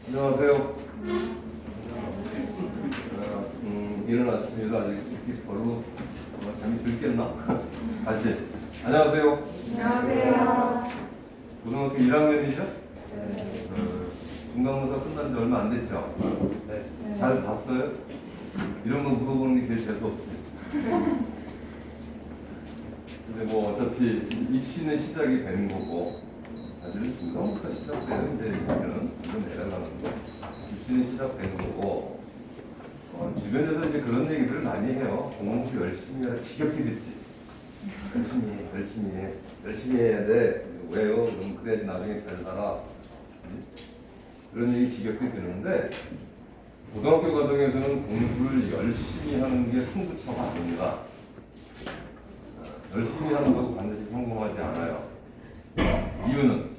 안녕하세요. 일어났습니다. 아직 이렇게 별로 잠이 들겠나? 다시. 안녕하세요. 안녕하세요. 고등학교 1학년이죠? 네. 중간고사 끝난 지 얼마 안 됐죠? 네. 잘 봤어요? 이런 거 물어보는 게 제일 재수없지. 근데 뭐 어차피 입시는 시작이 되는 거고, 사실은 중간부터 시작되는데 이제는 이건 내려가는 거. 입시는 시작되는 거고, 주변에서 이제 그런 얘기들을 많이 해요. 공부 열심히 해라. 지겹게 듣지. 열심히 해야 돼. 왜요? 그럼 그래야지 나중에 잘 살아. 그런 얘기 지겹게 드는데, 고등학교 과정에서는 공부를 열심히 하는 게 승부처가 아닙니다. 열심히 한다고 반드시 성공하지 않아요. 이유는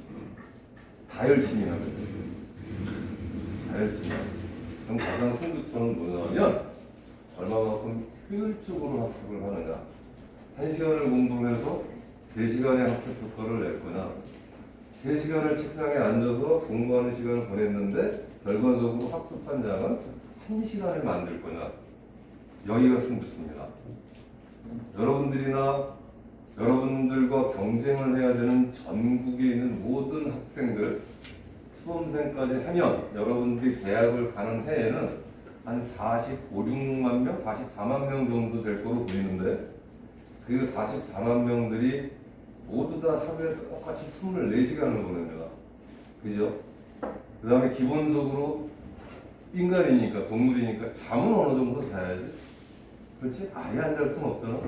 다 열심히 하거든요. 다 열심히 하거든요. 그럼 가장 승부처는 뭐냐면 얼마만큼 효율적으로 학습을 하느냐. 1시간을 공부해서 3시간의 학습 효과를 냈거나 3시간을 책상에 앉아서 공부하는 시간을 보냈는데 결과적으로 학습한 장은 1시간을 만들 거냐. 여기가 승부처입니다. 여러분들과 경쟁을 해야 되는 전국에 있는 모든 학생들, 수험생까지 하면 여러분들이 대학을 가는 해에는 한 45, 6만 명, 44만 명 정도 될 거로 보이는데 그 44만 명들이 모두 다 하루에 똑같이 24시간을 보냅니다. 그죠? 그 다음에 기본적으로 인간이니까, 동물이니까 잠은 어느 정도 자야지. 그렇지? 아예 안 잘 수는 없잖아.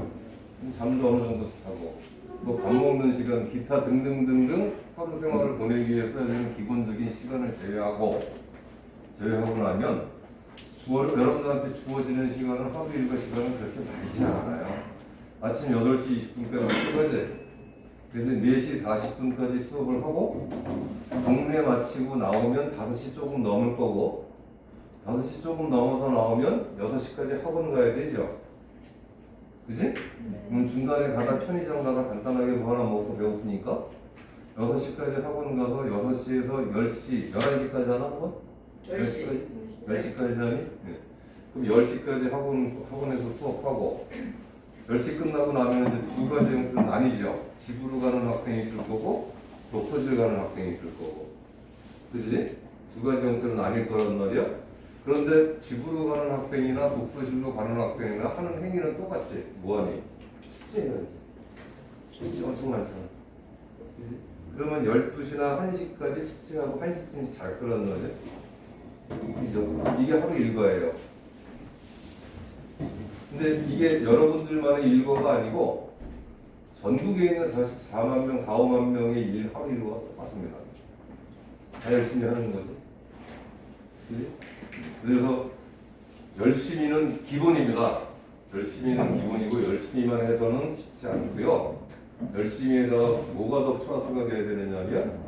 잠도 어느 정도 자고, 또 밥 먹는 시간, 기타 등등등등 하루 생활을 보내기 위해서 되는 기본적인 시간을 제외하고 나면 여러분들한테 주어지는 시간은 하루 일과 시간은 그렇게 많지 않아요. 아침 8시 20분까지 수업하지. 그래서 4시 40분까지 수업을 하고 종례 마치고 나오면 5시 조금 넘을 거고 5시 조금 넘어서 나오면 6시까지 학원 가야 되죠. 그지? 중간에 가다 편의점 가다 간단하게 뭐 하나 먹고 배고프니까 6시까지 학원 가서 6시에서 10시, 11시까지 하나 학원? 10시까지 하니? 네. 그럼 10시까지 학원에서 수업하고 10시 끝나고 나면 이제 두 가지 형태로 나뉘죠. 집으로 가는 학생이 있을 거고 독서실 가는 학생이 있을 거고. 그지? 두 가지 형태로 나뉠 거란 말이야. 그런데 집으로 가는 학생이나 독서실로 가는 학생이나 하는 행위는 똑같이 뭐하니? 숙제해야지. 숙제 엄청 많잖아. 그치? 그러면 12시나 1시까지 숙제하고 1시쯤 잘 거란 말이야. 그죠? 이게 하루 일과예요. 근데 이게 여러분들만의 일과가 아니고 전국에 있는 44만 명, 4, 5만 명의 하루 일과가 똑같습니다. 다 열심히 하는 거지. 그치? 그래서 열심히는 기본입니다. 열심히는 기본이고 열심히만 해서는 쉽지 않고요. 열심히 해서 뭐가 더 플러스가 돼야 되느냐면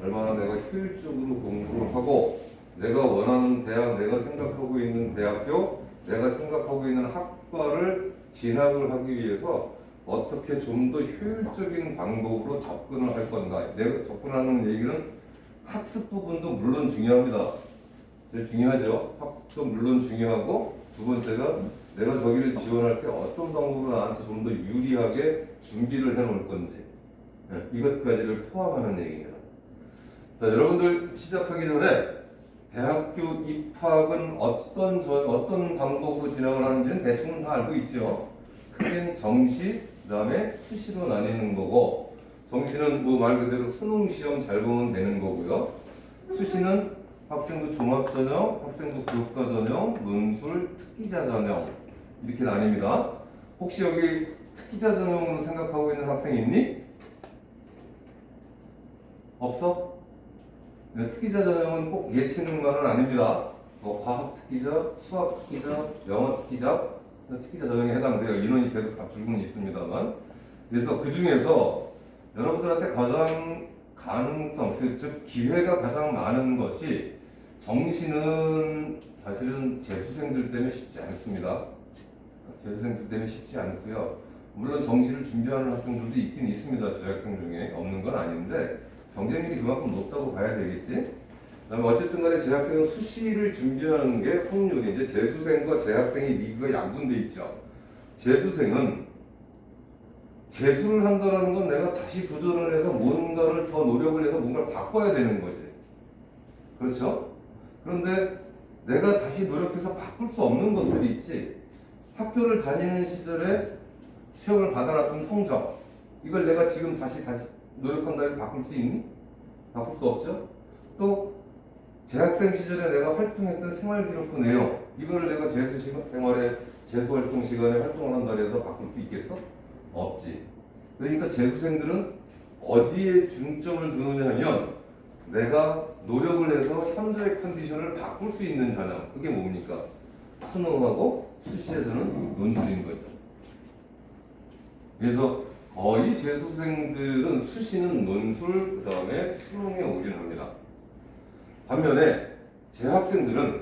얼마나 내가 효율적으로 공부를 하고 내가 원하는 대학, 내가 생각하고 있는 대학교, 내가 생각하고 있는 학과를 진학을 하기 위해서 어떻게 좀 더 효율적인 방법으로 접근을 할 건가. 내가 접근하는 얘기는 학습 부분도 물론 중요합니다. 제일 중요하죠. 학습도 물론 중요하고 두 번째가 내가 저기를 지원할 때 어떤 방법으로 나한테 좀 더 유리하게 준비를 해놓을 건지 이것까지를 포함하는 얘기입니다. 자, 여러분들 시작하기 전에 대학교 입학은 어떤 방법으로 진행을 하는지는 대충 다 알고 있죠. 크게는 정시, 그 다음에 수시로 나뉘는 거고 정시는 뭐 말 그대로 수능 시험 잘 보면 되는 거고요. 수시는 학생부 종합전형, 학생부 교과전형, 논술, 특기자 전형 이렇게 나뉩니다. 혹시 여기 특기자 전형으로 생각하고 있는 학생 있니? 없어? 네, 특기자 전형은 꼭 예체능만은 아닙니다. 뭐 과학 특기자, 수학 특기자, 영어 특기자, 특기자 전형에 해당돼요. 인원이 계속 줄고는 있습니다만. 그래서 그 중에서 여러분들한테 가장 가능성, 즉 기회가 가장 많은 것이 정시는 사실은 재수생들 때문에 쉽지 않습니다. 재수생들 때문에 쉽지 않고요. 물론 정시를 준비하는 학생들도 있긴 있습니다. 재학생 중에 없는 건 아닌데 경쟁률이 그만큼 높다고 봐야 되겠지. 그다음에 어쨌든 간에 재학생은 수시를 준비하는 게 확률이 이제 재수생과 재학생의 리그가 양분돼 있죠. 재수생은 재수를 한다는 건 내가 다시 도전을 해서 뭔가를 더 노력을 해서 뭔가를 바꿔야 되는 거지. 그렇죠? 그런데 내가 다시 노력해서 바꿀 수 없는 것들이 있지. 학교를 다니는 시절에 시험을 받아놨던 성적, 이걸 내가 지금 다시 노력한다 해서 바꿀 수 있니? 바꿀 수 없죠? 또 재학생 시절에 내가 활동했던 생활기록부 내용, 이거를 내가 재수활동 시간에 활동을 한다 해서 바꿀 수 있겠어? 없지. 그러니까 재수생들은 어디에 중점을 두느냐 하면 내가 노력을 해서 현재의 컨디션을 바꿀 수 있는 전형, 그게 뭡니까? 수능하고 수시에 드는 논술인 거죠. 그래서 거의 재수생들은 수시는 논술, 그 다음에 수능에 올인합니다. 반면에 재학생들은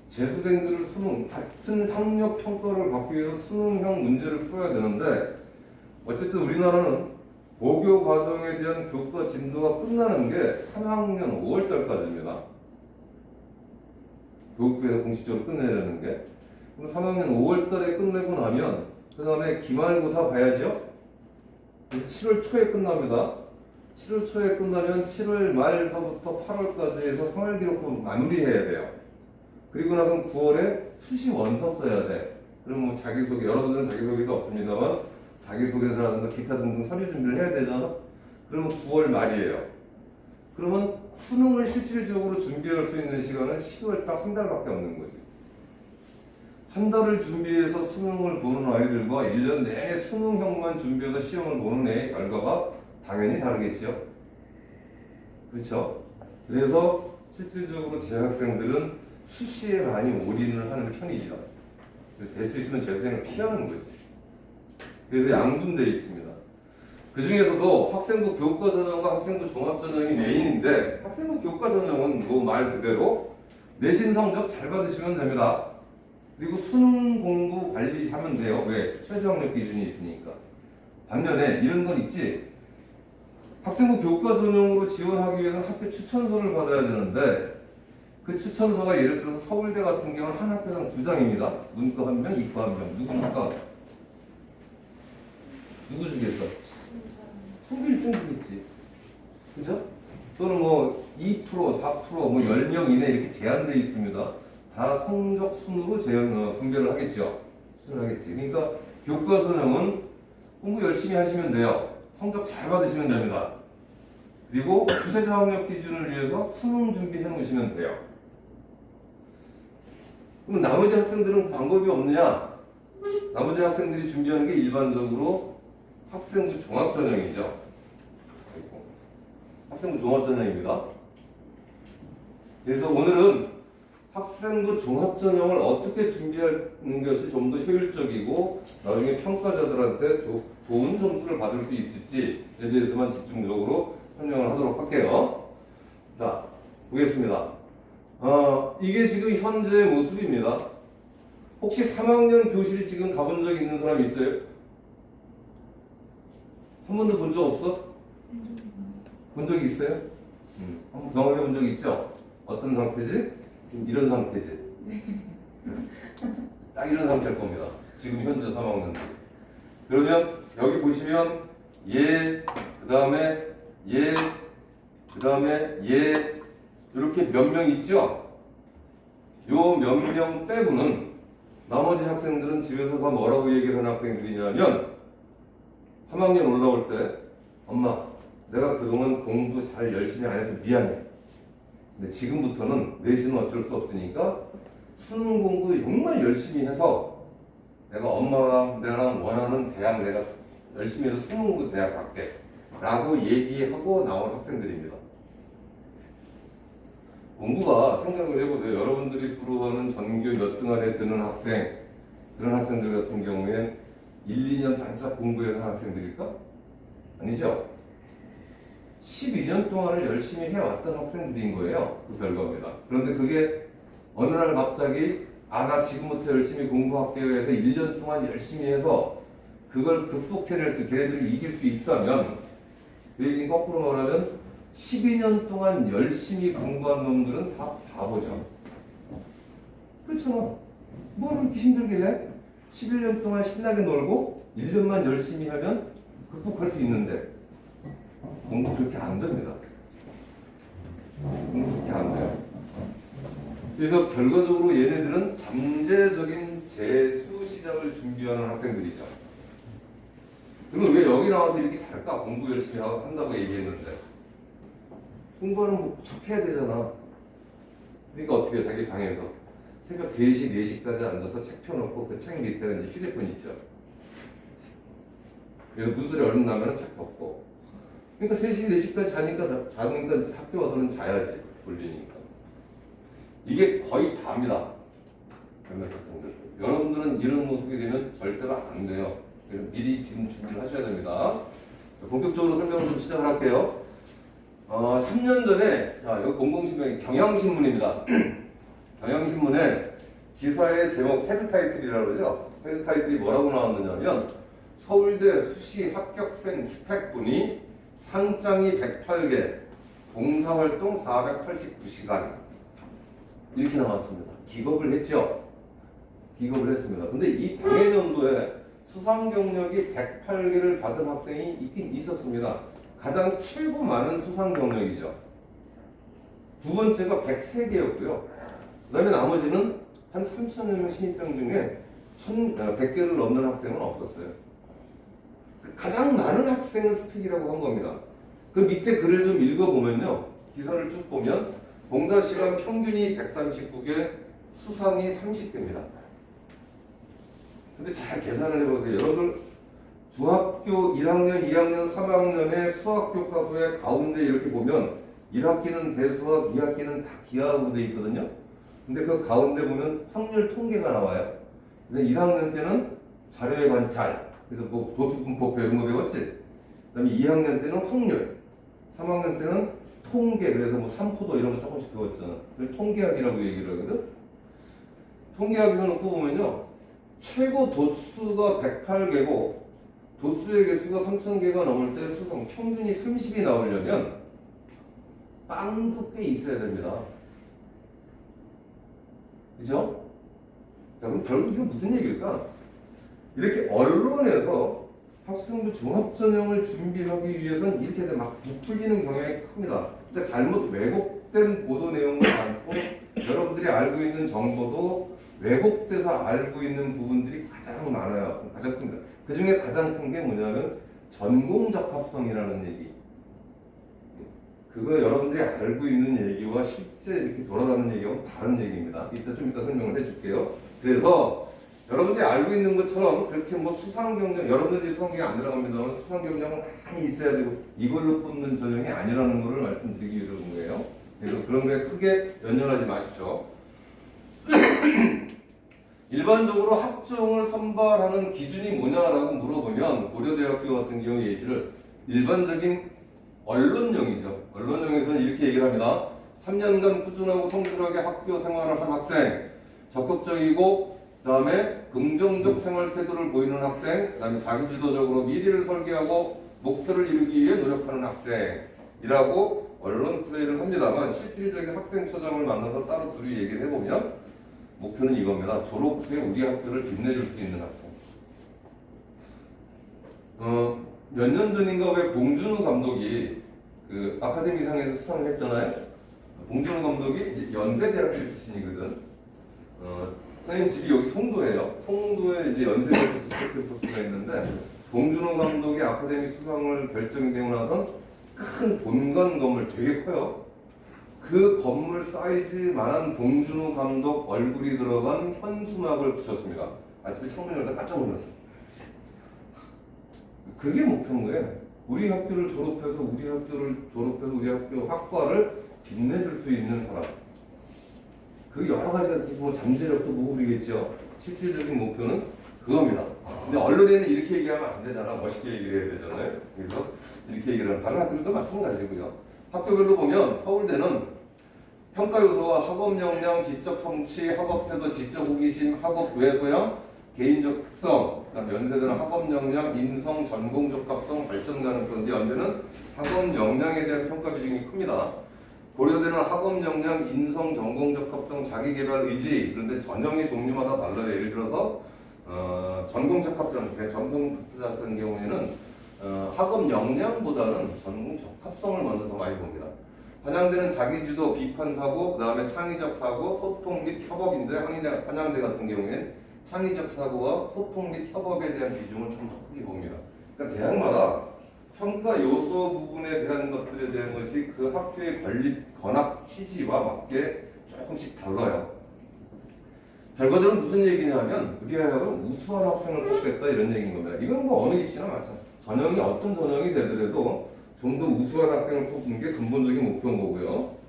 재수생들을 수능, 같은 학력 평가를 받기 위해서 수능형 문제를 풀어야 되는데, 어쨌든 우리나라는 고교 과정에 대한 교과 진도가 끝나는 게 3학년 5월달까지입니다. 교육부에서 공식적으로 끝내려는 게. 그럼 3학년 5월달에 끝내고 나면 그 다음에 기말고사 봐야죠. 7월 초에 끝납니다. 7월 초에 끝나면 7월 말서부터 8월까지 해서 생활기록부 마무리해야 돼요. 그리고 나서 9월에 수시 원서 써야 돼. 그럼 뭐 자기소개, 여러분들은 자기소개가 없습니다만 자기소개서라든가 기타 등등 서류 준비를 해야 되잖아. 그러면 9월 말이에요. 그러면 수능을 실질적으로 준비할 수 있는 시간은 10월 딱 한 달밖에 없는 거지. 한 달을 준비해서 수능을 보는 아이들과 1년 내내 수능형만 준비해서 시험을 보는 애의 결과가 당연히 다르겠죠. 그렇죠? 그래서 실질적으로 재학생들은 수시에 많이 올인을 하는 편이죠. 될 수 있으면 재수생을 피하는 거지. 그래서 양분되어 있습니다. 그 중에서도 학생부 교과 전형과 학생부 종합 전형이 메인인데, 학생부 교과 전형은 뭐 말 그대로 내신 성적 잘 받으시면 됩니다. 그리고 수능 공부 관리하면 돼요. 왜? 최저 학력 기준이 있으니까. 반면에 이런 건 있지. 학생부 교과 전형으로 지원하기 위해서는 학교 추천서를 받아야 되는데, 그 추천서가 예를 들어서 서울대 같은 경우는 한 학교당 2장입니다. 문과 한 명, 이과 한 명. 누굽니까? 누구 주겠어? 성비 1등 주겠지. 그죠? 또는 뭐 2%, 4%, 뭐 10명 이내 이렇게 제한되어 있습니다. 다 성적 순으로 분별을 하겠죠. 추천하겠지. 그러니까 교과 전형은 공부 열심히 하시면 돼요. 성적 잘 받으시면 됩니다. 그리고 최저 학력 기준을 위해서 수능 준비해 놓으시면 돼요. 그럼 나머지 학생들은 방법이 없느냐? 나머지 학생들이 준비하는 게 일반적으로 학생부 종합전형이죠. 학생부 종합전형입니다. 그래서 오늘은 학생부 종합전형을 어떻게 준비하는 것이 좀 더 효율적이고 나중에 평가자들한테 좋은 점수를 받을 수 있을지에 대해서만 집중적으로 설명을 하도록 할게요. 자, 보겠습니다. 이게 지금 현재의 모습입니다. 혹시 3학년 교실 지금 가본 적 있는 사람 있어요? 한 번도 본 적 없어? 본 적이 있어요? 한번 경험해 본 적 있죠? 어떤 상태지? 지금 이런 상태지? 딱 이런 상태일 겁니다. 지금 현재 3학년들. 그러면 여기 보시면 얘, 그 다음에 얘, 그 다음에 얘, 이렇게 몇 명 있죠? 요 몇 명 빼고는 나머지 학생들은 집에서 다 뭐라고 얘기를 하는 학생들이냐면 3학년 올라올 때 엄마 내가 그동안 공부 잘 열심히 안 해서 미안해. 근데 지금부터는 내신은 어쩔 수 없으니까 수능 공부 정말 열심히 해서 내가 엄마랑 내랑 원하는 대학 내가 열심히 해서 수능 공부 대학 갈게 라고 얘기하고 나온 학생들입니다. 공부가 생각을 해보세요. 여러분들이 주로 하는 전교 몇 등 안에 드는 학생, 그런 학생들 같은 경우에 1, 2년 반짝 공부해서 한 학생들일까? 아니죠? 12년 동안을 열심히 해왔던 학생들인 거예요. 그 결과입니다. 그런데 그게 어느 날 갑자기 나 지금부터 열심히 공부할게요 해서 1년 동안 열심히 해서 그걸 극복해낼 수, 걔네들이 이길 수 있다면 그 얘기는 거꾸로 말하면 12년 동안 열심히 공부한 놈들은 다 바보죠. 그렇잖아. 뭘 그렇게 힘들게 해? 11년 동안 신나게 놀고 1년만 열심히 하면 극복할 수 있는데 공부 그렇게 안 됩니다. 공부 그렇게 안 돼요. 그래서 결과적으로 얘네들은 잠재적인 재수 시작을 준비하는 학생들이죠. 그러면 왜 여기 나와서 이렇게 잘까? 공부 열심히 한다고 얘기했는데 공부는 뭐 척해야 되잖아. 그러니까 어떻게 해? 자기 방에서 새벽 3시, 4시까지 앉아서 책 펴놓고 그 책 밑에는 이제 휴대폰 있죠. 그래서 무슨 소리 얼른 나면 책 덮고. 그러니까 3시, 4시까지 자니까 학교 와서는 자야지. 졸리니까. 이게 거의 다입니다. 몇몇 학생들. 여러분들은 이런 모습이 되면 절대로 안 돼요. 그래서 미리 지금 준비를 하셔야 됩니다. 본격적으로 설명을 좀 시작을 할게요. 3년 전에, 자, 이거 공공신문의 경향신문입니다. 경향신문에 기사의 제목 헤드 타이틀이라고 그러죠. 헤드 타이틀이 뭐라고 나왔느냐면 서울대 수시 합격생 스펙분이 상장이 108개, 봉사활동 489시간 이렇게 나왔습니다. 기겁을 했죠. 기겁을 했습니다. 근데 이 당해년도에 수상 경력이 108개를 받은 학생이 있긴 있었습니다. 가장 최고 많은 수상 경력이죠. 두 번째가 103개였고요. 그 다음에 나머지는 한 3,000여 명 신입생 중에 100개를 넘는 학생은 없었어요. 가장 많은 학생을 스펙이라고 한 겁니다. 그 밑에 글을 좀 읽어보면요. 기사를 쭉 보면 봉사시간 평균이 139개, 수상이 30개입니다. 근데 잘 계산을 해보세요. 여러분 중학교 1학년, 2학년, 3학년의 수학 교과서의 가운데 이렇게 보면 1학기는 대수학, 2학기는 다 기하학으로 되어 있거든요. 근데 그 가운데 보면 확률 통계가 나와요. 근데 1학년 때는 자료의 관찰, 그래서 뭐 도수분포표 이런 거 배웠지? 그 다음에 2학년 때는 확률, 3학년 때는 통계, 그래서 뭐 삼포도 이런 거 조금씩 배웠잖아. 그래서 통계학이라고 얘기를 하거든. 통계학에서 놓고 보면요. 최고 도수가 108개고 도수의 개수가 3,000개가 넘을 때 수성 평균이 30이 나오려면 빵도 꽤 있어야 됩니다. 그죠? 자, 그럼 결국 이거 무슨 얘기일까? 이렇게 언론에서 학생부 종합전형을 준비하기 위해서는 이렇게 막 부풀리는 경향이 큽니다. 그러니까 잘못 왜곡된 보도 내용도 많고 여러분들이 알고 있는 정보도 왜곡돼서 알고 있는 부분들이 가장 많아요. 가장 큽니다. 그 중에 가장 큰 게 뭐냐면 전공적합성이라는 얘기. 그거 여러분들이 알고 있는 얘기와 실제 이렇게 돌아가는 얘기하고 다른 얘기입니다. 좀 이따 설명을 해줄게요. 그래서 여러분들이 알고 있는 것처럼 그렇게 뭐 수상 경력, 여러분들이 수상 경력 안 들어갑니다만 수상 경력은 많이 있어야 되고 이걸로 뽑는 전형이 아니라는 것을 말씀드리기 위해서 그런 거예요. 그래서 그런 거에 크게 연연하지 마십시오. 일반적으로 학종을 선발하는 기준이 뭐냐라고 물어보면 고려대학교 같은 경우 예시를 일반적인 언론형이죠. 언론형에서는 이렇게 얘기를 합니다. 3년간 꾸준하고 성실하게 학교 생활을 한 학생, 적극적이고 그다음에 긍정적 생활 태도를 보이는 학생, 그다음에 자기주도적으로 미래를 설계하고 목표를 이루기 위해 노력하는 학생이라고 언론 플레이를 합니다만 실질적인 학생 처장을 만나서 따로 둘이 얘기를 해보면 목표는 이겁니다. 졸업 후에 우리 학교를 빛내줄 수 있는 학생. 몇 년 전인가 왜 봉준호 감독이 그 아카데미상에서 수상을 했잖아요. 봉준호 감독이 이제 연세대학교 출신이거든. 선생님 집이 여기 송도예요. 송도에 이제 연세대학교 국제캠퍼스가 있는데 봉준호 감독이 아카데미 수상을 결정이 되고 나선 큰 본관 건물 되게 커요. 그 건물 사이즈만한 봉준호 감독 얼굴이 들어간 현수막을 붙였습니다. 아침에 창문 열다 깜짝 놀랐어요. 그게 목표인 거예요. 우리 학교를 졸업해서 우리 학교 학과를 빛내줄 수 있는 사람. 그 여러 가지가 뭐 잠재력도 보고 그러겠죠. 실질적인 목표는 그겁니다. 근데 언론에는 이렇게 얘기하면 안 되잖아. 멋있게 얘기를 해야 되잖아요. 그래서 이렇게 얘기를 하는 다른 학교들도 마찬가지고요. 학교별로 보면 서울대는 평가 요소와 학업 역량, 지적 성취, 학업 태도, 지적 호기심, 학업 외 소양, 개인적 특성, 그다음 연세대는 학업 역량, 인성, 전공 적합성, 발전 가능성인데 연대는 학업 역량에 대한 평가 비중이 큽니다. 고려대는 학업 역량, 인성, 전공 적합성, 자기 개발 의지. 그런데 전형의 종류마다 달라요. 예를 들어서 전공 적합성, 전공 적합자 같은 경우에는 학업 역량보다는 전공 적합성을 먼저 더 많이 봅니다. 한양대는 자기주도, 비판사고, 그 다음에 창의적 사고, 소통 및 협업인데 한양대 같은 경우에는 창의적 사고와 소통 및 협업에 대한 비중을 좀 더 크게 봅니다. 그러니까 대학마다 평가 요소 부분에 대한 것들에 대한 것이 그 학교의 권학 취지와 맞게 조금씩 달라요. 결과적으로 무슨 얘기냐면 우리 학교는 우수한 학생을 뽑겠다 이런 얘기인 겁니다. 이건 뭐 어느 입시나 마찬가지. 전형이 어떤 전형이 되더라도 좀 더 우수한 학생을 뽑는 게 근본적인 목표인 거고요.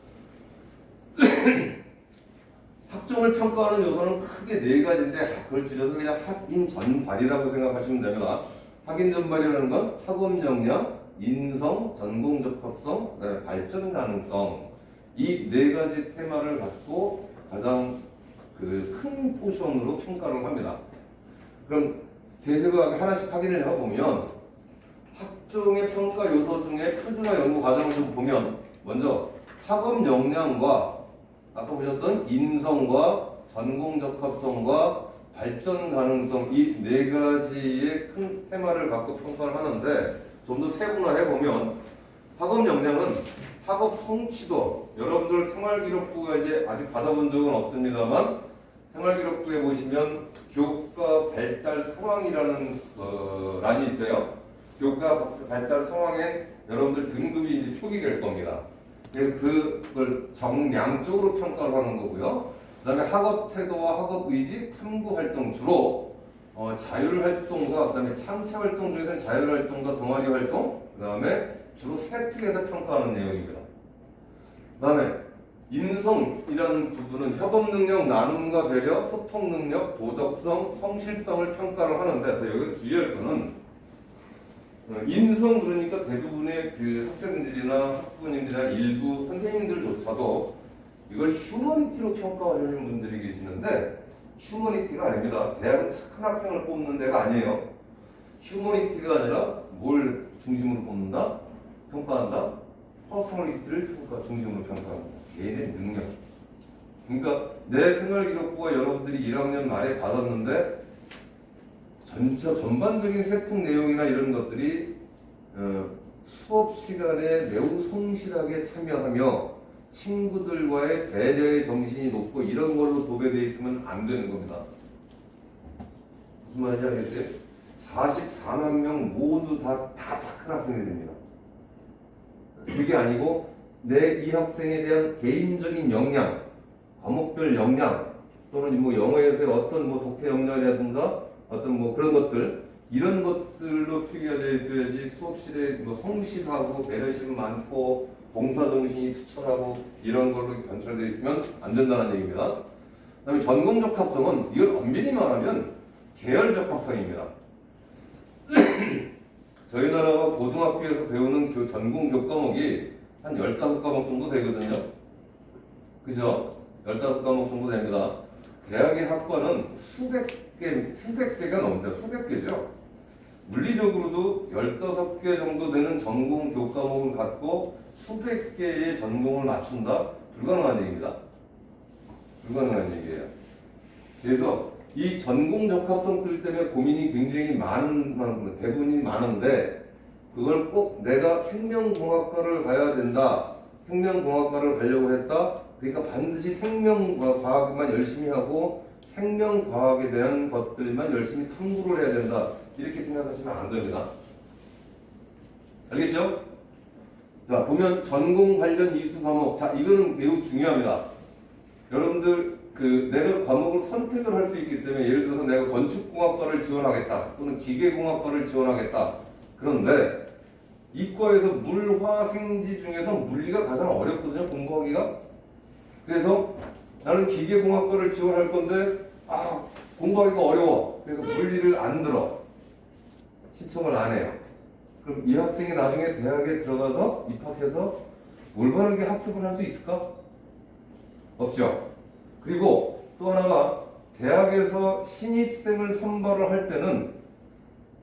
학종을 평가하는 요소는 크게 네 가지인데 그걸 줄여서 그냥 학인 전발이라고 생각하시면 됩니다. 학인 전발이라는 건 학업 역량, 인성, 전공 적합성, 그다음에 발전 가능성 이 네 가지 테마를 갖고 가장 큰 포션으로 평가를 합니다. 그럼 세세하게 하나씩 확인을 해보면 학종의 평가 요소 중에 표준화 연구 과정을 좀 보면 먼저 학업 역량과 아까 보셨던 인성과 전공 적합성과 발전 가능성 이 네 가지의 큰 테마를 갖고 평가를 하는데 좀 더 세분화해 보면 학업 역량은 학업 성취도 여러분들 생활기록부가 이제 아직 받아본 적은 없습니다만 생활기록부에 보시면 교과 발달 상황이라는 란이 있어요. 교과 발달 상황에 여러분들 등급이 이제 표기될 겁니다. 그래서 그걸 정량적으로 평가를 하는 거고요. 그 다음에 학업 태도와 학업 의지, 탐구 활동 주로 자율 활동과 그 다음에 창체 활동 중에서는 자율 활동과 동아리 활동, 그 다음에 주로 세 특에서 평가하는 내용입니다. 그 다음에 인성이라는 부분은 협업 능력, 나눔과 배려, 소통 능력, 도덕성, 성실성을 평가를 하는데 여기 주의할 거는 인성 그러니까 대부분의 그 학생들이나 학부모님들이나 일부 선생님들조차도 이걸 휴머니티로 평가하려는 분들이 계시는데 휴머니티가 아닙니다. 대학은 착한 학생을 뽑는 데가 아니에요. 휴머니티가 아니라 뭘 중심으로 뽑는다? 평가한다? 퍼스널리티를 중심으로 평가한다. 개인의 능력. 그러니까 내 생활기록부가 여러분들이 1학년 말에 받았는데 전반적인 세팅 내용이나 이런 것들이 수업 시간에 매우 성실하게 참여하며 친구들과의 배려의 정신이 높고 이런 걸로 도배되어 있으면 안 되는 겁니다. 무슨 말인지 알겠어요? 44만 명 모두 다 착한 학생이 됩니다. 그게 아니고 내 이 학생에 대한 개인적인 역량, 과목별 역량 또는 뭐 영어에서의 어떤 뭐 독해 역량이라든가 어떤 뭐 그런 것들 이런 것들로 표기가 되어 있어야지 수업실에 뭐 성실하고 배려심 많고 봉사정신이 투철하고 이런 걸로 관찰되어 있으면 안 된다는 얘기입니다. 그다음에 전공적 합성은 이걸 엄밀히 말하면 계열적 합성입니다. 저희 나라 고등학교에서 배우는 전공 교과목이 한 15과목 정도 되거든요. 그죠? 15과목 정도 됩니다. 대학의 학과는 수백 개가 넘습니다. 수백 개죠. 물리적으로도 15개 정도 되는 전공 교과목을 갖고 수백 개의 전공을 맞춘다? 불가능한 얘기입니다. 불가능한 얘기예요. 그래서 이 전공 적합성들 때문에 고민이 굉장히 많은 대부분이 많은데 그걸 꼭 내가 생명공학과를 가야 된다. 생명공학과를 가려고 했다. 그러니까 반드시 생명과학만 열심히 하고 생명과학에 대한 것들만 열심히 탐구를 해야 된다. 이렇게 생각하시면 안 됩니다. 알겠죠? 자, 보면 전공 관련 이수 과목. 자, 이거는 매우 중요합니다. 여러분들 내가 과목을 선택을 할 수 있기 때문에 예를 들어서 내가 건축공학과를 지원하겠다. 또는 기계공학과를 지원하겠다. 그런데 이과에서 물화생지 중에서 물리가 가장 어렵거든요. 공부하기가. 그래서 나는 기계공학과를 지원할 건데 공부하기가 어려워. 그래서 물리를 안 들어. 신청을 안 해요. 그럼 이 학생이 나중에 대학에 들어가서 입학해서 올바르게 학습을 할 수 있을까? 없죠. 그리고 또 하나가 대학에서 신입생을 선발을 할 때는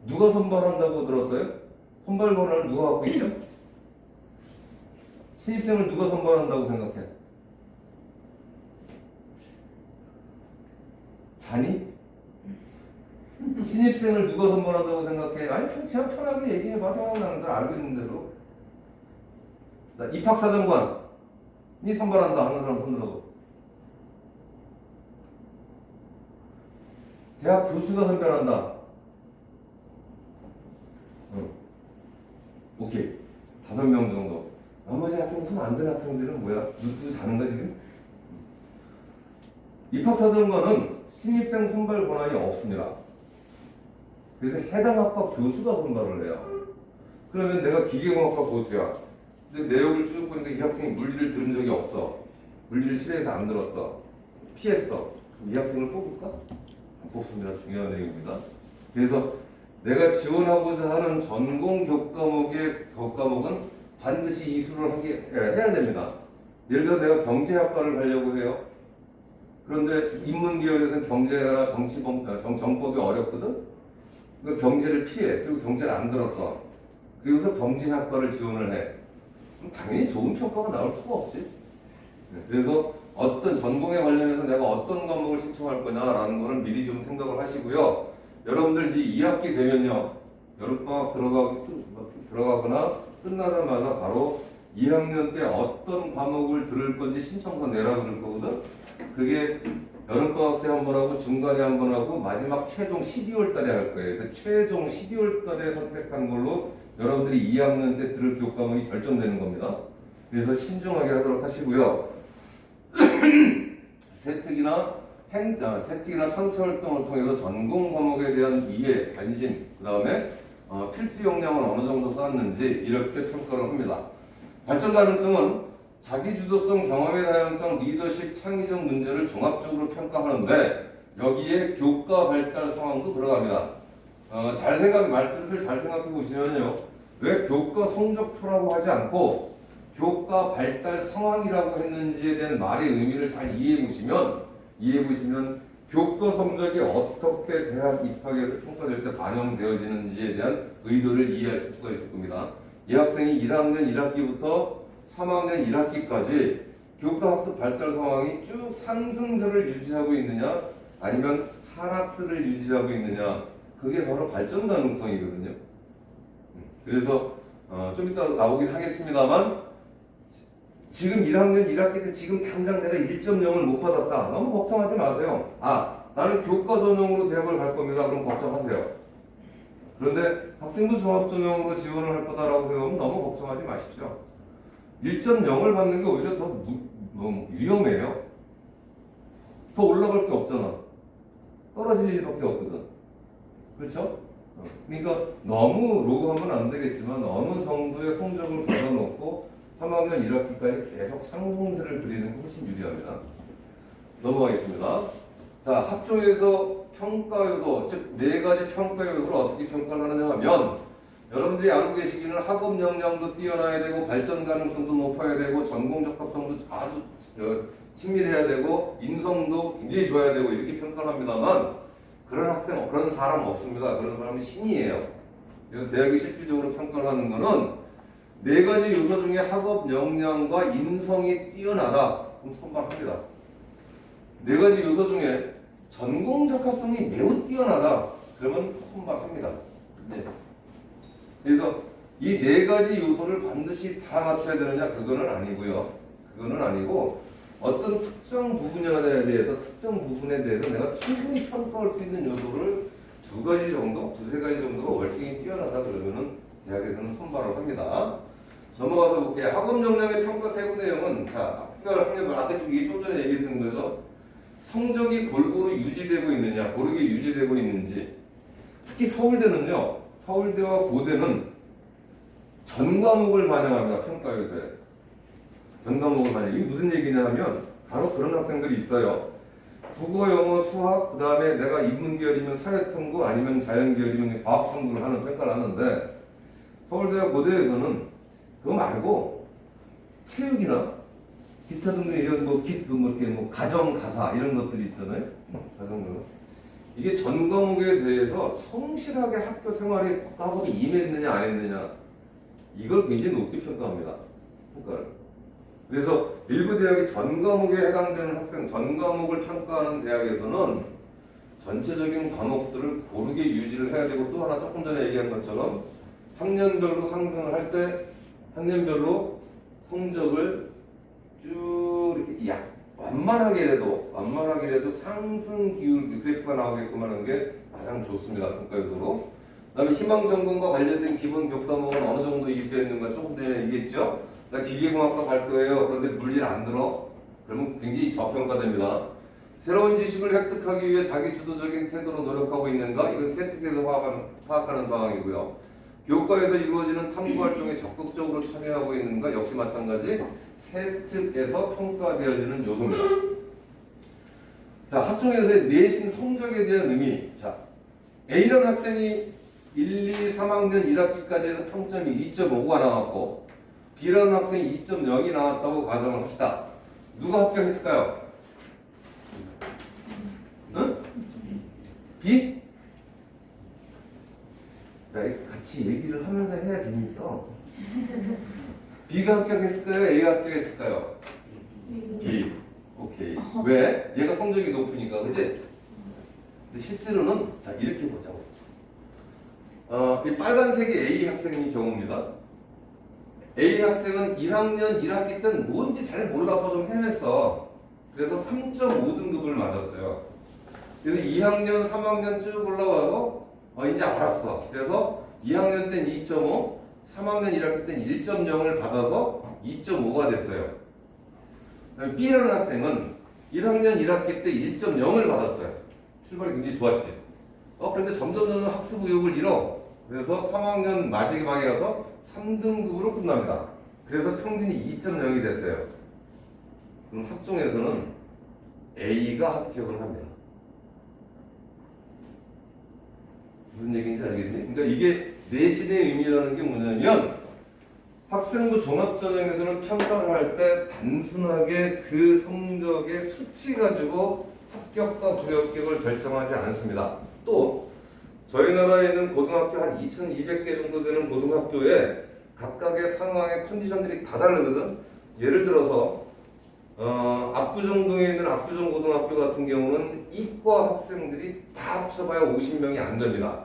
누가 선발한다고 들었어요? 선발 권한을 누가 갖고 있죠? 신입생을 누가 선발한다고 생각해? 자니? 신입생을 누가 선발한다고 생각해? 아니 그냥 편하게 얘기해봐. 생각나는 걸 알고 있는 대로. 자, 입학사정관이 선발한다 하는 사람 손 들어도. 대학 교수가 선발한다. 응. 오케이. 5명 정도. 나머지 학생 손 안 든 학생들은 뭐야? 누구 자는 거야 지금? 입학사정관은 신입생 선발 권한이 없습니다. 그래서 해당 학과 교수가 선발을 해요. 그러면 내가 기계공학과 교수야. 근데 내역을 쭉 보니까 이 학생이 물리를 들은 적이 없어. 물리를 실내에서 안 들었어. 피했어. 그럼 이 학생을 뽑을까? 안 뽑습니다. 중요한 내용입니다. 그래서 내가 지원하고자 하는 전공 교과목은 반드시 이수를 해야 됩니다. 예를 들어 내가 경제학과를 가려고 해요. 그런데 인문계열에서는 경제나 정법이 어렵거든? 그러니까 경제를 피해. 그리고 경제를 안 들었어. 그래서 경제학과를 지원을 해. 그럼 당연히 좋은 평가가 나올 수가 없지. 그래서 어떤 전공에 관련해서 내가 어떤 과목을 신청할 거냐라는 거는 미리 좀 생각을 하시고요. 여러분들 이제 2학기 되면요. 여름방학 들어가거나 끝나자마자 바로 2학년 때 어떤 과목을 들을 건지 신청서 내라 그럴 거거든. 그게 여름방학 때 한 번 하고 중간에 한 번 하고 마지막 최종 12월 달에 할 거예요. 그래서 최종 12월 달에 선택한 걸로 여러분들이 2학년 때 들을 교과목이 결정되는 겁니다. 그래서 신중하게 하도록 하시고요. 세특이나 천체 활동을 통해서 전공 과목에 대한 이해, 관심, 그 다음에 필수 역량을 어느 정도 쌓았는지 이렇게 평가를 합니다. 발전 가능성은 자기 주도성, 경험의 다양성, 리더십, 창의적 문제를 종합적으로 평가하는데 여기에 교과 발달 상황도 들어갑니다. 말뜻을 잘 생각해 보시면요. 왜 교과 성적표라고 하지 않고 교과 발달 상황이라고 했는지에 대한 말의 의미를 잘 이해해 보시면 교과 성적이 어떻게 대학 입학에서 평가될 때 반영되어지는지에 대한 의도를 이해하실 수가 있을 겁니다. 이 학생이 1학년 1학기부터 3학년 1학기까지 교과 학습 발달 상황이 쭉 상승세를 유지하고 있느냐 아니면 하락세를 유지하고 있느냐 그게 바로 발전 가능성이거든요. 그래서 좀 이따 나오긴 하겠습니다만 지금 1학년 1학기 때 지금 당장 내가 1.0을 못 받았다. 너무 걱정하지 마세요. 나는 교과 전형으로 대학을 갈 겁니다. 그럼 걱정하세요. 그런데 학생부 종합 전형으로 지원을 할 거다라고 생각하면 너무 걱정하지 마십시오. 1.0을 받는 게 오히려 더 위험해요. 더 올라갈 게 없잖아. 떨어질 일밖에 없거든. 그렇죠? 그러니까 너무 로그하면 안 되겠지만 어느 정도의 성적을 받아놓고 3학년 1학기까지 계속 상승세를 그리는 게 훨씬 유리합니다. 넘어가겠습니다. 자, 학종에서 평가 요소, 즉 4가지 평가 요소를 어떻게 평가를 하느냐 하면 여러분들이 알고 계시기는 학업 역량도 뛰어나야 되고 발전 가능성도 높아야 되고 전공 적합성도 아주 친밀해야 되고 인성도 굉장히 좋아야 되고 이렇게 평가를 합니다만 그런 사람 없습니다. 그런 사람은 신이에요. 그래서 대학이 실질적으로 평가를 하는 거는 4가지 요소 중에 학업 역량과 인성이 뛰어나다. 그럼 선발합니다. 4가지 요소 중에 전공 적합성이 매우 뛰어나다. 그러면 선발합니다. 네. 그래서 이 4가지 요소를 반드시 다 맞춰야 되느냐? 그거는 아니고요. 그거는 아니고 어떤 특정 부분에 대해서 내가 충분히 평가할 수 있는 요소를 2가지 정도, 2-3가지 정도가 월등히 뛰어나다 그러면은 대학에서는 선발을 합니다. 넘어가서 볼게요. 학업 역량의 평가 세부 내용은 아까 쭉 좀 전에 얘기했던 거죠. 성적이 골고루 유지되고 있느냐, 고르게 유지되고 있는지. 특히 서울대는요. 서울대와 고대는 전 과목을 반영합니다. 평가 요소에. 전 과목을 반영. 이게 무슨 얘기냐 하면 바로 그런 학생들이 있어요. 국어, 영어, 수학, 그 다음에 내가 인문계열이면 사회탐구 아니면 자연계열이면 과학탐구를 하는 평가를 하는데 서울대와 고대에서는 그거 말고 체육이나 기타 등등 이런 뭐 이렇게 뭐 가정 가사 이런 것들이 있잖아요. 가정 가사. 이게 전 과목에 대해서 성실하게 학교 생활에 학업이 임했느냐 안 했느냐 이걸 굉장히 높게 평가합니다. 평가를. 그래서 일부 대학이 전 과목에 해당되는 학생, 전 과목을 평가하는 대학에서는 전체적인 과목들을 고르게 유지를 해야 되고 또 하나 조금 전에 얘기한 것처럼 학년별로 상승을 할 때 학년별로 성적을 쭉 이렇게 완만하게라도 상승 기울 그래프가 나오게끔 하는 게 가장 좋습니다. 평가에서로. 그다음에 희망 전공과 관련된 기본 교과목은 어느 정도 이수해 있는가 조금 전에 얘기했죠. 나 기계공학과 갈 거예요. 그런데 물리를 안 들어. 그러면 굉장히 저평가됩니다. 새로운 지식을 획득하기 위해 자기 주도적인 태도로 노력하고 있는가? 이건 세특에서 파악하는 상황이고요. 교과에서 이루어지는 탐구 활동에 적극적으로 참여하고 있는가? 역시 마찬가지 세특에서 평가되어지는 요소입니다. 자, 학종에서의 내신 성적에 대한 의미. 자, A라는 학생이 1, 2, 3학년 1학기까지 해서 평점이 2.5가 나왔고 B라는 학생이 2.0이 나왔다고 가정을 합시다. 누가 합격했을까요? 응? B? 같이 얘기를 하면서 해야 재밌어. B가 합격했을까요? A가 합격했을까요? B. 오케이. 왜? 얘가 성적이 높으니까, 그치? 근데 실제로는 자 이렇게 보자고. 이 빨간색이 A 학생의 경우입니다. A 학생은 1학년 1학기 때는 뭔지 잘 몰라서 좀 헤맸어. 그래서 3.5등급을 맞았어요. 그래서 2학년, 3학년 쭉 올라와서 이제 알았어. 그래서 2학년 땐 2.5, 3학년 1학기 땐 1.0을 받아서 2.5가 됐어요. B라는 학생은 1학년 1학기 때 1.0을 받았어요. 출발이 굉장히 좋았지. 그런데 점점 학습 의욕을 잃어. 그래서 3학년 마지막에 가서 3등급으로 끝납니다. 그래서 평균이 2.0이 됐어요. 그럼 학종에서는 A가 합격을 합니다. 무슨 얘기인지 알겠니? 그러니까 이게 내신의 의미라는 게 뭐냐면 학생부 종합전형에서는 평가를 할 때 단순하게 그 성적의 수치 가지고 합격과 불합격을 결정하지 않습니다. 또 저희 나라에 있는 고등학교 한 2,200개 정도 되는 고등학교에 각각의 상황의 컨디션들이 다 다르거든. 예를 들어서 압구정동에 있는 압구정 고등학교 같은 경우는 이과 학생들이 다 합쳐봐야 50명이 안 됩니다.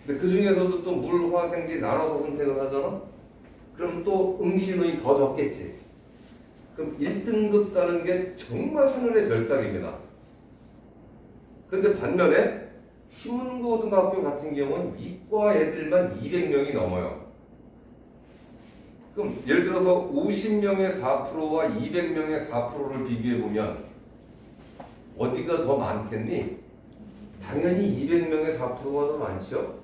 근데 그 중에서도 또 물, 화, 생지 나눠서 선택을 하잖아? 그럼 또 응시인원이 더 적겠지. 그럼 1등급 따는 게 정말 하늘의 별따기입니다. 그런데 반면에 신문고등학교 같은 경우는 이과 애들만 200명이 넘어요. 그럼 예를 들어서 50명의 4%와 200명의 4%를 비교해보면 어디가 더 많겠니? 당연히 200명의 4%가 더 많죠.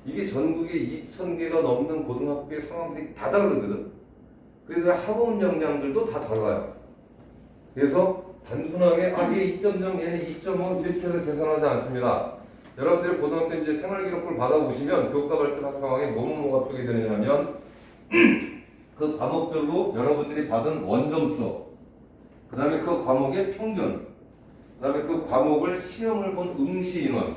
이게 전국에 2,000개가 넘는 고등학교의 상황들이 다 다르거든. 그래서 학원 역량들도 다 달라요. 그래서 단순하게 얘 2.0, 얘는 2.5 이렇게 해서 계산하지 않습니다. 여러분들이 고등학교 이제 생활기록부를 받아보시면 교과 발표 상황에 뭐가 표기되느냐면 그 과목별로 여러분들이 받은 원점수, 그 다음에 그 과목의 평균, 그 다음에 그 과목을 시험을 본 응시 인원,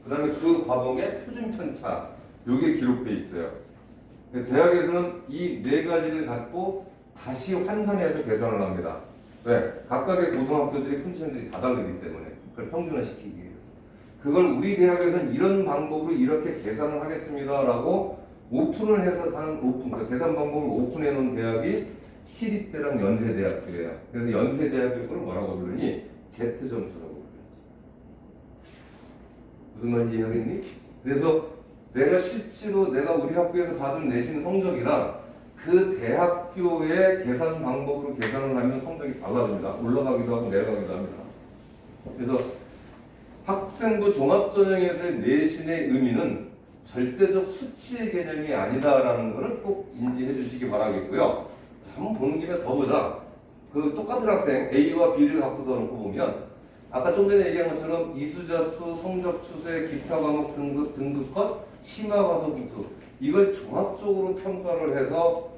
그 다음에 그 과목의 표준 편차, 요게 기록돼 있어요. 대학에서는 이 네 가지를 갖고 다시 환산해서 계산을 합니다. 왜? 각각의 고등학교들의 컨디션들이 다 다르기 때문에 그걸 평준화시키기 위해서. 그걸 우리 대학에서는 이런 방법으로 이렇게 계산을 하겠습니다라고 오픈을 해서 하는 그러니까 계산 방법을 오픈해 놓은 대학이 시립대랑 연세대학교예요. 그래서 연세대학교 걸 뭐라고 부르니? Z점수라고 부르지. 무슨 말인지 이해하겠니? 그래서 내가 실제로 내가 우리 학교에서 받은 내신 성적이랑 그 대학교의 계산 방법으로 계산을 하면 성적이 달라집니다. 올라가기도 하고 내려가기도 합니다. 그래서 학생부 종합전형에서의 내신의 의미는 절대적 수치의 개념이 아니다라는 것을 꼭 인지해 주시기 바라겠고요. 자, 한번 보는 김에 더 보자. 그 똑같은 학생 A와 B를 갖고서 놓고 보면 아까 좀 전에 얘기한 것처럼 이수자수, 성적 추세, 기타 과목 등급컷, 심화 과속 기수 이걸 종합적으로 평가를 해서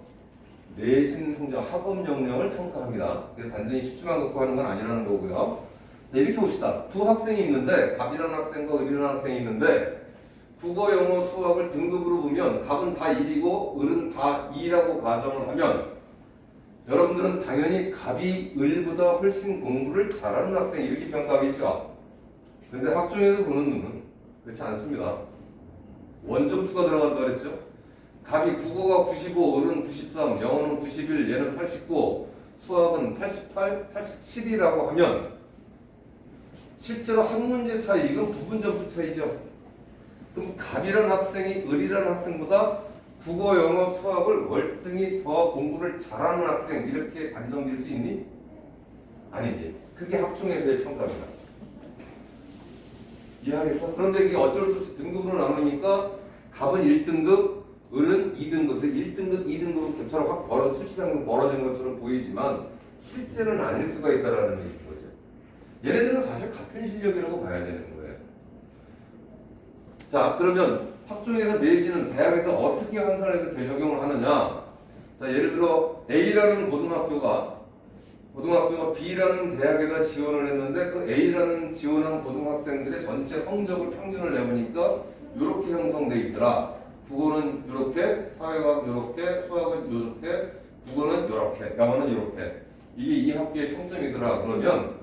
내신 성적 학업 역량을 평가합니다. 그래서 단순히 시추만 갖고 하는 건 아니라는 거고요. 자, 이렇게 봅시다. 두 학생이 있는데 갑이라는 학생과 을이라는 학생이 있는데 국어, 영어, 수학을 등급으로 보면 갑은 다 1이고 을은 다 2라고 가정을 하면 여러분들은 당연히 갑이 을보다 훨씬 공부를 잘하는 학생 이렇게 평가하겠죠. 그런데 학종에서 보는 눈은 그렇지 않습니다. 원점수가 들어간다 그랬죠. 갑이 국어가 95, 을은 93, 영어는 91, 얘는 89, 수학은 88, 87이라고 하면 실제로 한 문제 차이, 이건 부분 점수 차이죠. 그럼 갑이라는 학생이 을이라는 학생보다 국어, 영어, 수학을 월등히 더 공부를 잘하는 학생 이렇게 단정질 수 있니? 아니지. 그게 학종에서의 평가입니다. 이해하겠어? 그런데 이게 어쩔 수 없이 등급으로 나누니까 갑은 1등급, 을은 2등급. 그래서 1등급, 2등급은 겹쳐서 확 수치상에서 벌어진 것처럼 보이지만 실제는 아닐 수가 있다는 얘기인 거죠. 얘네들은 사실 같은 실력이라고 봐야 되는 거예요. 자, 그러면 학종에서 내신은 대학에서 어떻게 환산해서 적용을 하느냐? 자, 예를 들어 A라는 고등학교가 B라는 대학에다 지원을 했는데 그 A라는 지원한 고등학생들의 전체 성적을 평균을 내보니까 이렇게 형성돼 있더라. 국어는 이렇게, 사회과학 이렇게, 수학은 이렇게, 국어는 이렇게, 영어는 이렇게. 이게 이 학교의 평점이더라. 그러면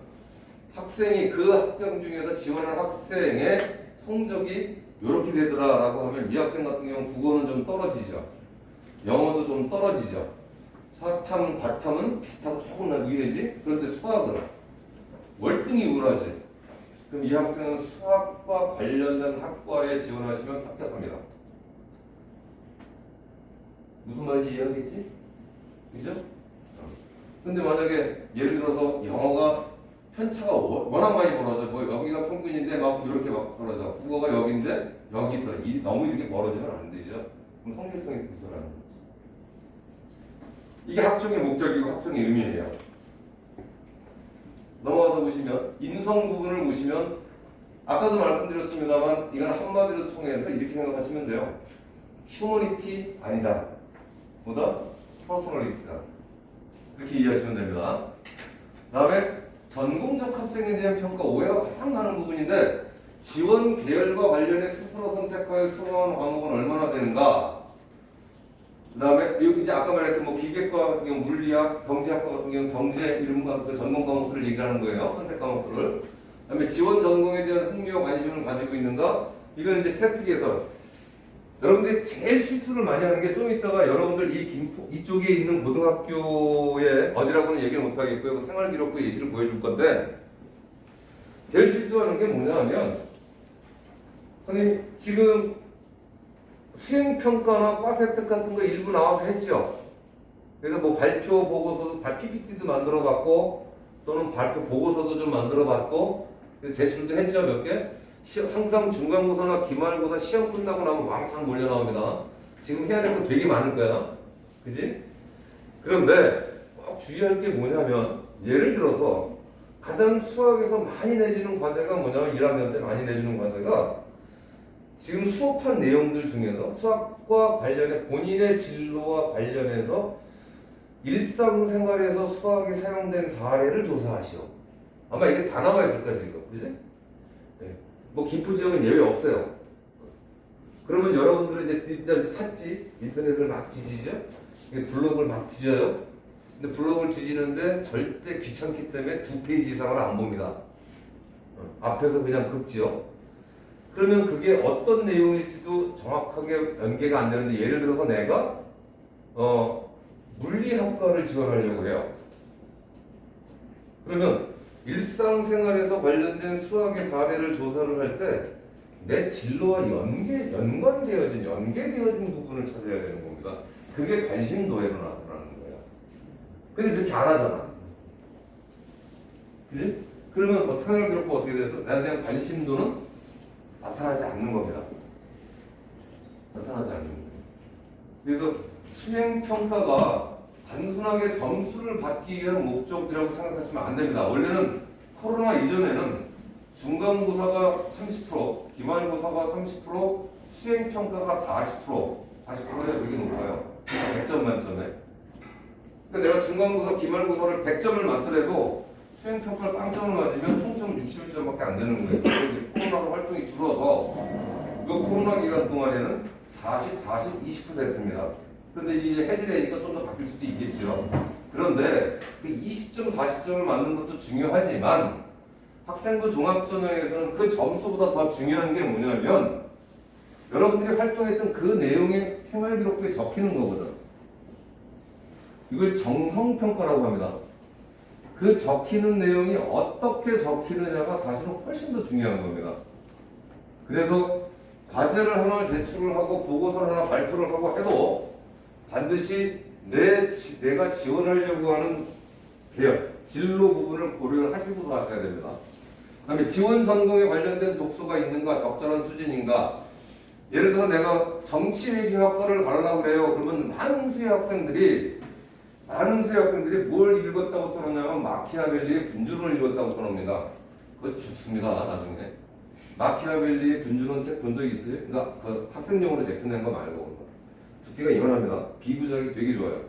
학생이 그 학교 중에서 지원한 학생의 성적이 이렇게 되더라라고 하면 이 학생 같은 경우는 국어는 좀 떨어지죠. 영어도 좀 떨어지죠. 사탐, 과탐은 비슷하고 조금 위되지. 그런데 수학은 월등히 우월하지. 그럼 이 학생은 수학과 관련된 학과에 지원하시면 합격합니다. 무슨 말인지 이해하겠지? 그죠? 근데 만약에 예를 들어서 영어가 편차가 워낙 많이 벌어져. 뭐 여기가 평균인데 막 이렇게 막 벌어져. 국어가 여기인데 여기 있다. 너무 이렇게 벌어지면 안 되죠. 그럼 성질성이 부서라는 거지. 이게 학종의 목적이고 학종의 의미예요. 넘어가서 보시면 인성 부분을 보시면 아까도 말씀드렸습니다만 이건 한마디로 통해서 이렇게 생각하시면 돼요. 휴머니티 아니다. 보다 퍼스널리티다. 그렇게 이해하시면 됩니다. 다음에 전공적 학생에 대한 평가 오해가 가장 많은 부분인데 지원 계열과 관련해 스스로 선택하여 수강한 과목은 얼마나 되는가? 그 다음에 여기 이제 아까 말했던 뭐 기계과 같은 경우 물리학, 경제학과 같은 경우 경제 이런 그 전공 과목들을 얘기하는 거예요. 선택 과목들을. 그 다음에 지원 전공에 대한 흥미와 관심을 가지고 있는가? 이건 이제 세트 개선. 여러분들이 제일 실수를 많이 하는 게 좀 이따가 여러분들 이쪽에 있는 고등학교에 어디라고는 얘기를 못 하겠고요. 생활기록부 예시를 보여줄 건데 제일 실수하는 게 뭐냐 하면 선생님 지금 수행평가나 과세 획득 같은 거 일부 나와서 했죠. 그래서 뭐 발표 보고서도 PPT도 만들어 봤고 또는 발표 보고서도 좀 만들어 봤고 제출도 했죠. 몇 개? 항상 중간고사나 기말고사 시험 끝나고 나면 왕창 몰려 나옵니다. 지금 해야 될 거 되게 많을 거야. 그지? 그런데 꼭 주의할 게 뭐냐면 예를 들어서 가장 수학에서 많이 내주는 과제가 뭐냐면 1학년 때 많이 내주는 과제가 지금 수업한 내용들 중에서 수학과 관련해 본인의 진로와 관련해서 일상생활에서 수학이 사용된 사례를 조사하시오. 아마 이게 다 나와 있을 거야 지금. 그지? 네. 뭐 기푸지역은 예외 없어요. 그러면 여러분들은 이제 찾지 인터넷을 막 뒤지죠. 블로그를 막 뒤져요. 근데 블로그를 뒤지는데 절대 귀찮기 때문에 2페이지 이상을 안 봅니다. 앞에서 그냥 긁지요. 그러면 그게 어떤 내용일지도 정확하게 연계가 안 되는데 예를 들어서 내가 물리학과를 지원하려고 해요. 그러면 일상생활에서 관련된 수학의 사례를 조사를 할 때 내 진로와 연계되어진 부분을 찾아야 되는 겁니다. 그게 관심도에로 나타나는 거예요. 근데 그렇게 안 하잖아. 그지? 그러면 생활 기록부 어떻게 돼서 나에 대한 관심도는 나타나지 않는 겁니다. 나타나지 않는 거예요. 그래서 수행평가가 단순하게 점수를 받기 위한 목적이라고 생각하시면 안 됩니다. 원래는 코로나 이전에는 중간고사가 30%, 기말고사가 30%, 수행평가가 40%가 되게 높아요. 100점 만점에. 그러니까 내가 중간고사, 기말고사를 100점을 맞더라도 수행평가를 빵점을 맞으면 총점 61점밖에 안 되는 거예요. 그래서 이제 코로나가 활동이 줄어서 이 코로나 기간 동안에는 40, 20%입니다. 그런데 이제 해지되니까 좀 더 바뀔 수도 있겠죠. 그런데 20점, 40점을 맞는 것도 중요하지만 학생부 종합전형에서는 그 점수보다 더 중요한 게 뭐냐면 여러분들이 활동했던 그 내용의 생활기록부에 적히는 거거든. 이걸 정성평가라고 합니다. 그 적히는 내용이 어떻게 적히느냐가 사실은 훨씬 더 중요한 겁니다. 그래서 과제를 하나 제출을 하고 보고서를 하나 발표를 하고 해도 반드시 내가 지원하려고 하는 대역, 진로 부분을 고려를 하시고 하셔야 됩니다. 그 다음에 지원 전공에 관련된 독서가 있는가, 적절한 수준인가. 예를 들어서 내가 정치외교학과를 가려고 그래요. 그러면 많은 수의 학생들이 뭘 읽었다고 써놓냐면 마키아벨리의 군주론을 읽었다고 써놓습니다. 그거 죽습니다. 나중에. 마키아벨리의 군주론 책 본 적 있어요? 그러니까 그 학생용으로 제편낸 거 말고 두께가 이만합니다. 비구작이 되게 좋아요.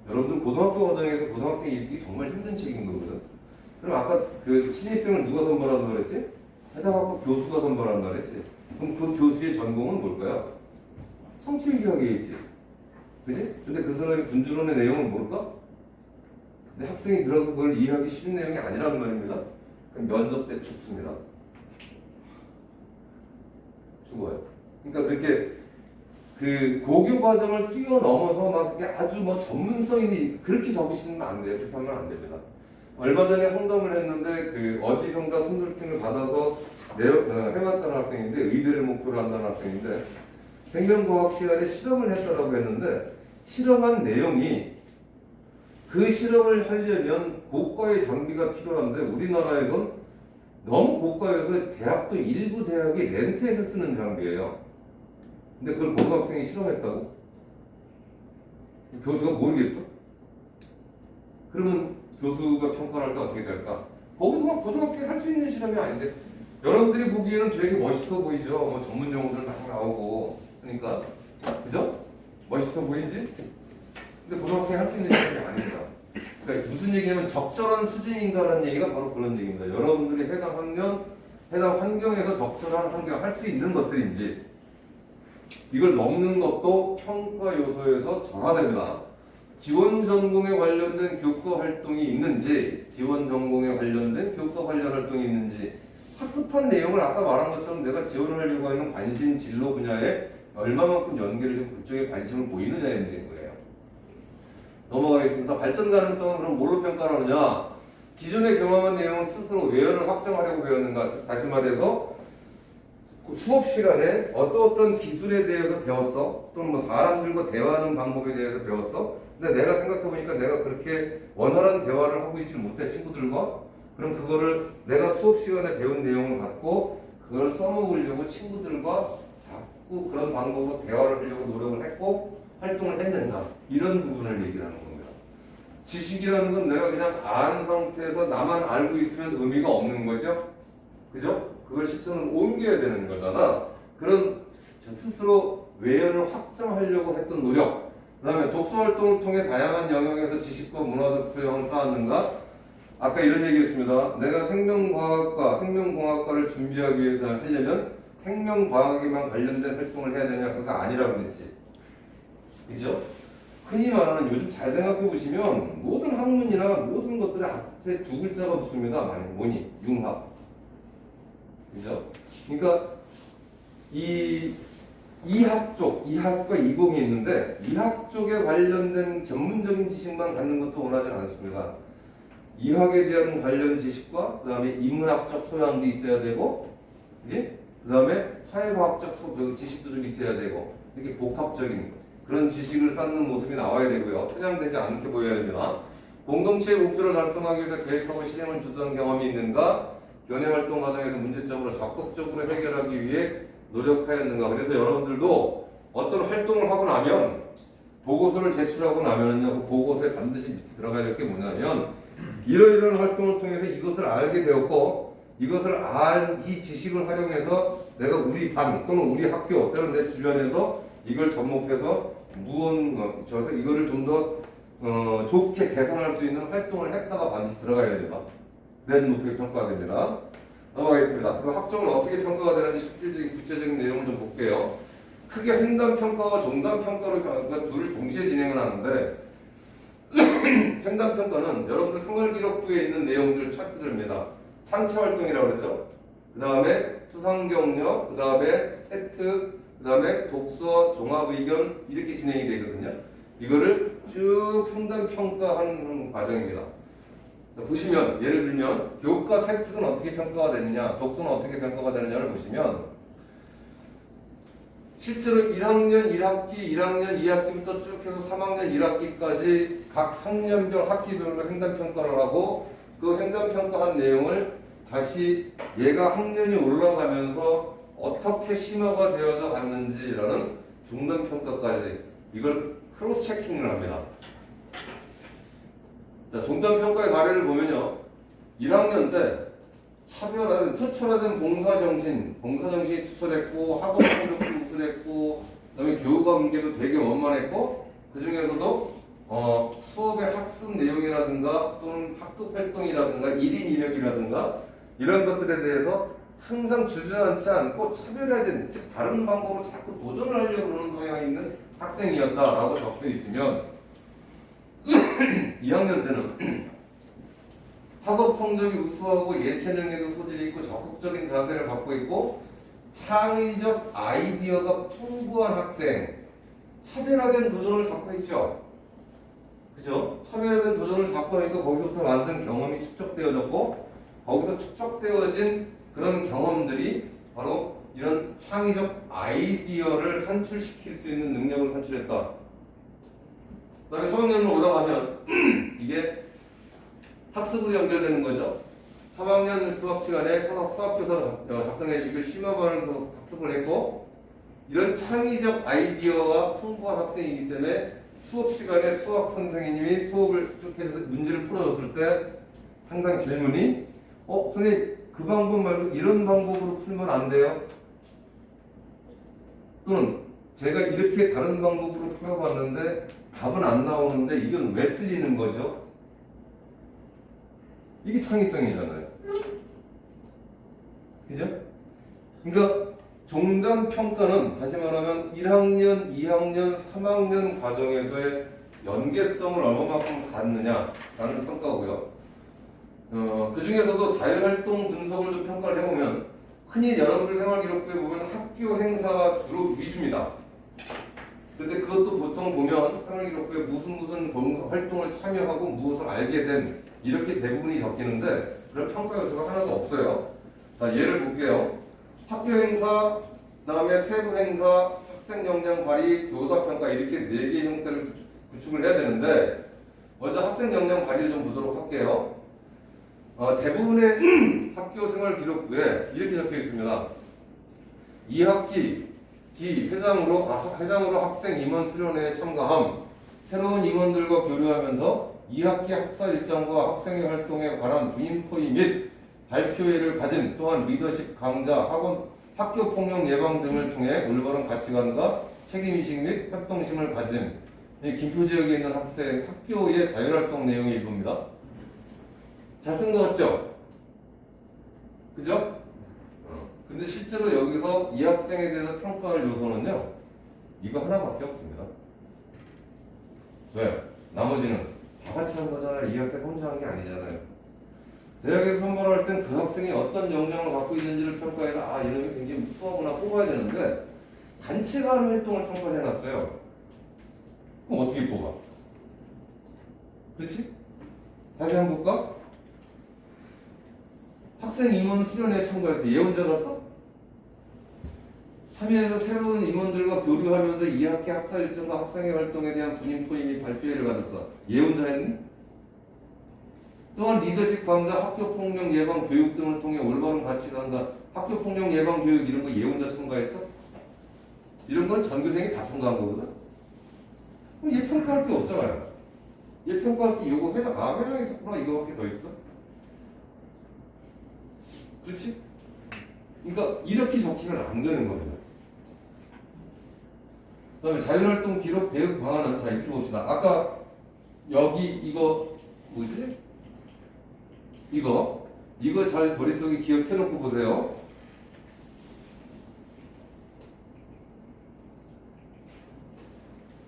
여러분들 고등학교 과정에서 고등학생이 읽기 정말 힘든 책인 거거든. 그럼 아까 그 신입생을 누가 선발한다고 그랬지? 해당학과 교수가 선발한다 그랬지? 그럼 그 교수의 전공은 뭘까요? 정치외교학이겠지. 그지? 근데 그 사람이 군주론의 내용은 뭘까? 근데 학생이 들어서 그걸 이해하기 쉬운 내용이 아니라는 말입니다. 그럼 면접 때 죽습니다. 죽어요. 그러니까 그렇게 그 고교 과정을 뛰어넘어서 막 이렇게 아주 뭐 전문성 있는 그렇게 적으시면 안 돼요. 그렇게 하면 안 됩니다. 얼마 전에 상담을 했는데 그 어디선가 손들팀을 받아서 해왔다는 학생인데 의대를 목표로 한다는 학생인데 생명과학 시간에 실험을 했다라고 했는데 실험한 내용이 그 실험을 하려면 고가의 장비가 필요한데 우리나라에선 너무 고가여서 대학도 일부 대학이 렌트해서 쓰는 장비예요. 근데 그걸 고등학생이 실험했다고? 교수가 모르겠어? 그러면 교수가 평가를 할 때 어떻게 될까? 고등학생이 할 수 있는 실험이 아닌데 여러분들이 보기에는 되게 멋있어 보이죠? 뭐 전문 용어들 막 나오고 그러니까 그죠? 멋있어 보이지? 근데 고등학생이 할 수 있는 실험이 아닙니다. 그러니까 무슨 얘기냐면 적절한 수준인가라는 얘기가 바로 그런 얘기입니다. 여러분들이 해당 환경에서 적절한 환경 할 수 있는 것들인지 이걸 넘는 것도 평가 요소에서 정하됩니다. 지원 전공에 관련된 교과 활동이 있는지, 지원 전공에 관련된 교과 관련 활동이 있는지, 학습한 내용을 아까 말한 것처럼 내가 지원하려고 하는 관심 진로 분야에 얼마만큼 연계를 좀 그쪽에 관심을 보이느냐의 문제인 거예요. 넘어가겠습니다. 발전 가능성은 그럼 뭘로 평가를 하느냐? 기존에 경험한 내용을 스스로 외연을 확정하려고 배웠는가? 다시 말해서 수업 시간에 어떤 기술에 대해서 배웠어? 또는 뭐 사람들과 대화하는 방법에 대해서 배웠어? 근데 내가 생각해보니까 내가 그렇게 원활한 대화를 하고 있지 못해 친구들과 그럼 그거를 내가 수업 시간에 배운 내용을 갖고 그걸 써먹으려고 친구들과 자꾸 그런 방법으로 대화를 하려고 노력을 했고 활동을 했는가 이런 부분을 얘기하는 겁니다. 지식이라는 건 내가 그냥 아는 상태에서 나만 알고 있으면 의미가 없는 거죠. 그죠? 그걸 실천을 옮겨야 되는 거잖아. 그런 스스로 외연을 확장하려고 했던 노력. 그 다음에 독서 활동을 통해 다양한 영역에서 지식과 문화적 토양을 쌓았는가? 아까 이런 얘기 했습니다. 내가 생명공학과를 준비하기 위해서 하려면 생명과학에만 관련된 활동을 해야 되냐? 그거 아니라고 그랬지. 그죠? 흔히 말하는 요즘 잘 생각해 보시면 모든 학문이나 모든 것들의 앞에 두 글자가 붙습니다. 뭐니? 융합. 그죠? 그러니까 이 이학 쪽, 이학과 이공이 있는데 이학 쪽에 관련된 전문적인 지식만 갖는 것도 원하지 않습니다. 이학에 대한 관련 지식과 그 다음에 인문학적 소양도 있어야 되고 그 다음에 사회과학적 지식도 좀 있어야 되고 이렇게 복합적인 그런 지식을 쌓는 모습이 나와야 되고요. 편향되지 않게 보여야 됩니다. 공동체의 목표를 달성하기 위해서 계획하고 실행을 주도한 경험이 있는가? 교내활동 과정에서 문제점으로 적극적으로 해결하기 위해 노력하였는가? 그래서 여러분들도 어떤 활동을 하고 나면 보고서를 제출하고 나면은요, 그 보고서에 반드시 밑에 들어가야 될 게 뭐냐면 이러이러한 활동을 통해서 이것을 알게 되었고 이것을 알 이 지식을 활용해서 내가 우리 반 또는 우리 학교 또는 내 주변에서 이걸 접목해서 이거를 좀 더 좋게 개선할 수 있는 활동을 했다가 반드시 들어가야 됩니다. 그래야지 높게 평가가 됩니다. 넘어가겠습니다. 그럼 학종은 어떻게 평가가 되는지 실질적인 구체적인 내용을 좀 볼게요. 크게 횡단 평가와 종단 평가로 그러니까 둘을 동시에 진행을 하는데 횡단 평가는 여러분들 생활기록부에 있는 내용들 차트들입니다. 창체 활동이라고 그러죠. 그 다음에 수상 경력, 그 다음에 혜택, 그 다음에 독서, 종합 의견 이렇게 진행이 되거든요. 이거를 쭉 횡단 평가하는 과정입니다. 자, 보시면 예를 들면 교과 획득은 어떻게 평가가 되느냐, 독서는 어떻게 평가가 되느냐를 보시면 실제로 1학년 1학기, 1학년 2학기부터 쭉 해서 3학년 1학기까지 각 학년별 학기별로 횡단평가를 하고 그 횡단평가한 내용을 다시 얘가 학년이 올라가면서 어떻게 심화가 되어서 갔는지라는 종단평가까지 이걸 크로스 체킹을 합니다. 자, 종단평가의 사례를 보면요. 1학년 때 차별화된, 투철화된 봉사정신이 투철했고, 학업 성적도 우수했고, 그 다음에 교육과 관계도 되게 원만했고, 그 중에서도 수업의 학습 내용이라든가 또는 학급 활동이라든가 1인 이력이라든가 이런 것들에 대해서 항상 주저앉지 않고 차별화된, 즉 다른 방법으로 자꾸 도전을 하려고 하는 성향이 있는 학생이었다라고 적혀 있으면 2학년 때는 학업 성적이 우수하고 예체능에도 소질이 있고 적극적인 자세를 갖고 있고 창의적 아이디어가 풍부한 학생, 차별화된 도전을 갖고 있죠. 그죠? 차별화된 도전을 갖고 하니까 거기서부터 만든 경험이 축적되어졌고 거기서 축적되어진 그런 경험들이 바로 이런 창의적 아이디어를 산출시킬 수 있는 능력을 산출했다. 그 다음에 3학년으로 올라가면 이게 학습으로 연결되는 거죠. 3학년 수학 시간에 수학교사로 작성해 주기를 심화반에서 학습을 했고 이런 창의적 아이디어와 풍부한 학생이기 때문에 수업 시간에 수학 선생님이 수업을 쭉 해서 문제를 풀어줬을 때 항상 질문이 선생님 그 방법 말고 이런 방법으로 풀면 안 돼요? 또는 제가 이렇게 다른 방법으로 풀어봤는데 답은 안 나오는데 이건 왜 틀리는 거죠? 이게 창의성이잖아요. 그죠? 그러니까 종단 평가는 다시 말하면 1학년, 2학년, 3학년 과정에서의 연계성을 얼마만큼 갖느냐라는 평가고요. 그 중에서도 자율활동 분석을 좀 평가를 해보면 흔히 여러분들 생활기록부에 보면 학교 행사가 주로 위주입니다. 그런데 그것도 보통 보면 생활기록부에 무슨 활동을 참여하고 무엇을 알게 된 이렇게 대부분이 적히는데 그런 평가 요소가 하나도 없어요. 자, 예를 볼게요. 학교 행사, 그다음에 세부 행사, 학생 역량 발휘, 교사 평가 이렇게 4개의 형태를 구축을 해야 되는데 먼저 학생 역량 발휘를 좀 보도록 할게요. 대부분의 학교 생활 기록부에 이렇게 적혀 있습니다. 2학기 회장으로 학생 임원 수련회에 참가함, 새로운 임원들과 교류하면서 2학기 학사 일정과 학생의 활동에 관한 부인포이 및 발표회를 가진 또한 리더십 강좌, 학교 폭력 예방 등을 통해 올바른 가치관과 책임의식 및 활동심을 가진 김포 지역에 있는 학생 학교의 자율활동 내용의 일부입니다. 잘 쓴 거 같죠? 그죠? 근데 실제로 여기서 이 학생에 대해서 평가할 요소는요 이거 하나밖에 없습니다. 왜? 나머지는 다 같이 한 거잖아요. 이 학생 혼자 한 게 아니잖아요. 대학에서 선발할 땐 그 학생이 어떤 역량을 갖고 있는지를 평가해서 이놈이 굉장히 우수하구나 뽑아야 되는데 단체가 하는 활동을 평가를 해놨어요. 그럼 어떻게 뽑아? 그렇지? 다시 한번 볼까? 학생 임원 수련회에 참가해서 예언자 갔어? 참여해서 새로운 임원들과 교류하면서 2학기 학사 일정과 학생의 활동에 대한 분인포임 및 발표회를 가졌어. 예언자 했니? 또한 리더십 강좌, 학교폭력 예방 교육 등을 통해 올바른 가치관과 학교폭력 예방 교육 이런 거 예언자 참가했어? 이런 건 전교생이 다 참가한 거거든? 그럼 얘 평가할 게 없잖아요. 얘 평가할 게 요거 회장이 있었구나 이거밖에 더 있어? 그렇지? 그러니까 이렇게 적히면 안 되는 겁니다. 그 다음에 자율활동 기록 대응 방안은 자 이렇게 봅시다. 아까 여기 이거 뭐지? 이거 잘 머릿속에 기억해 놓고 보세요.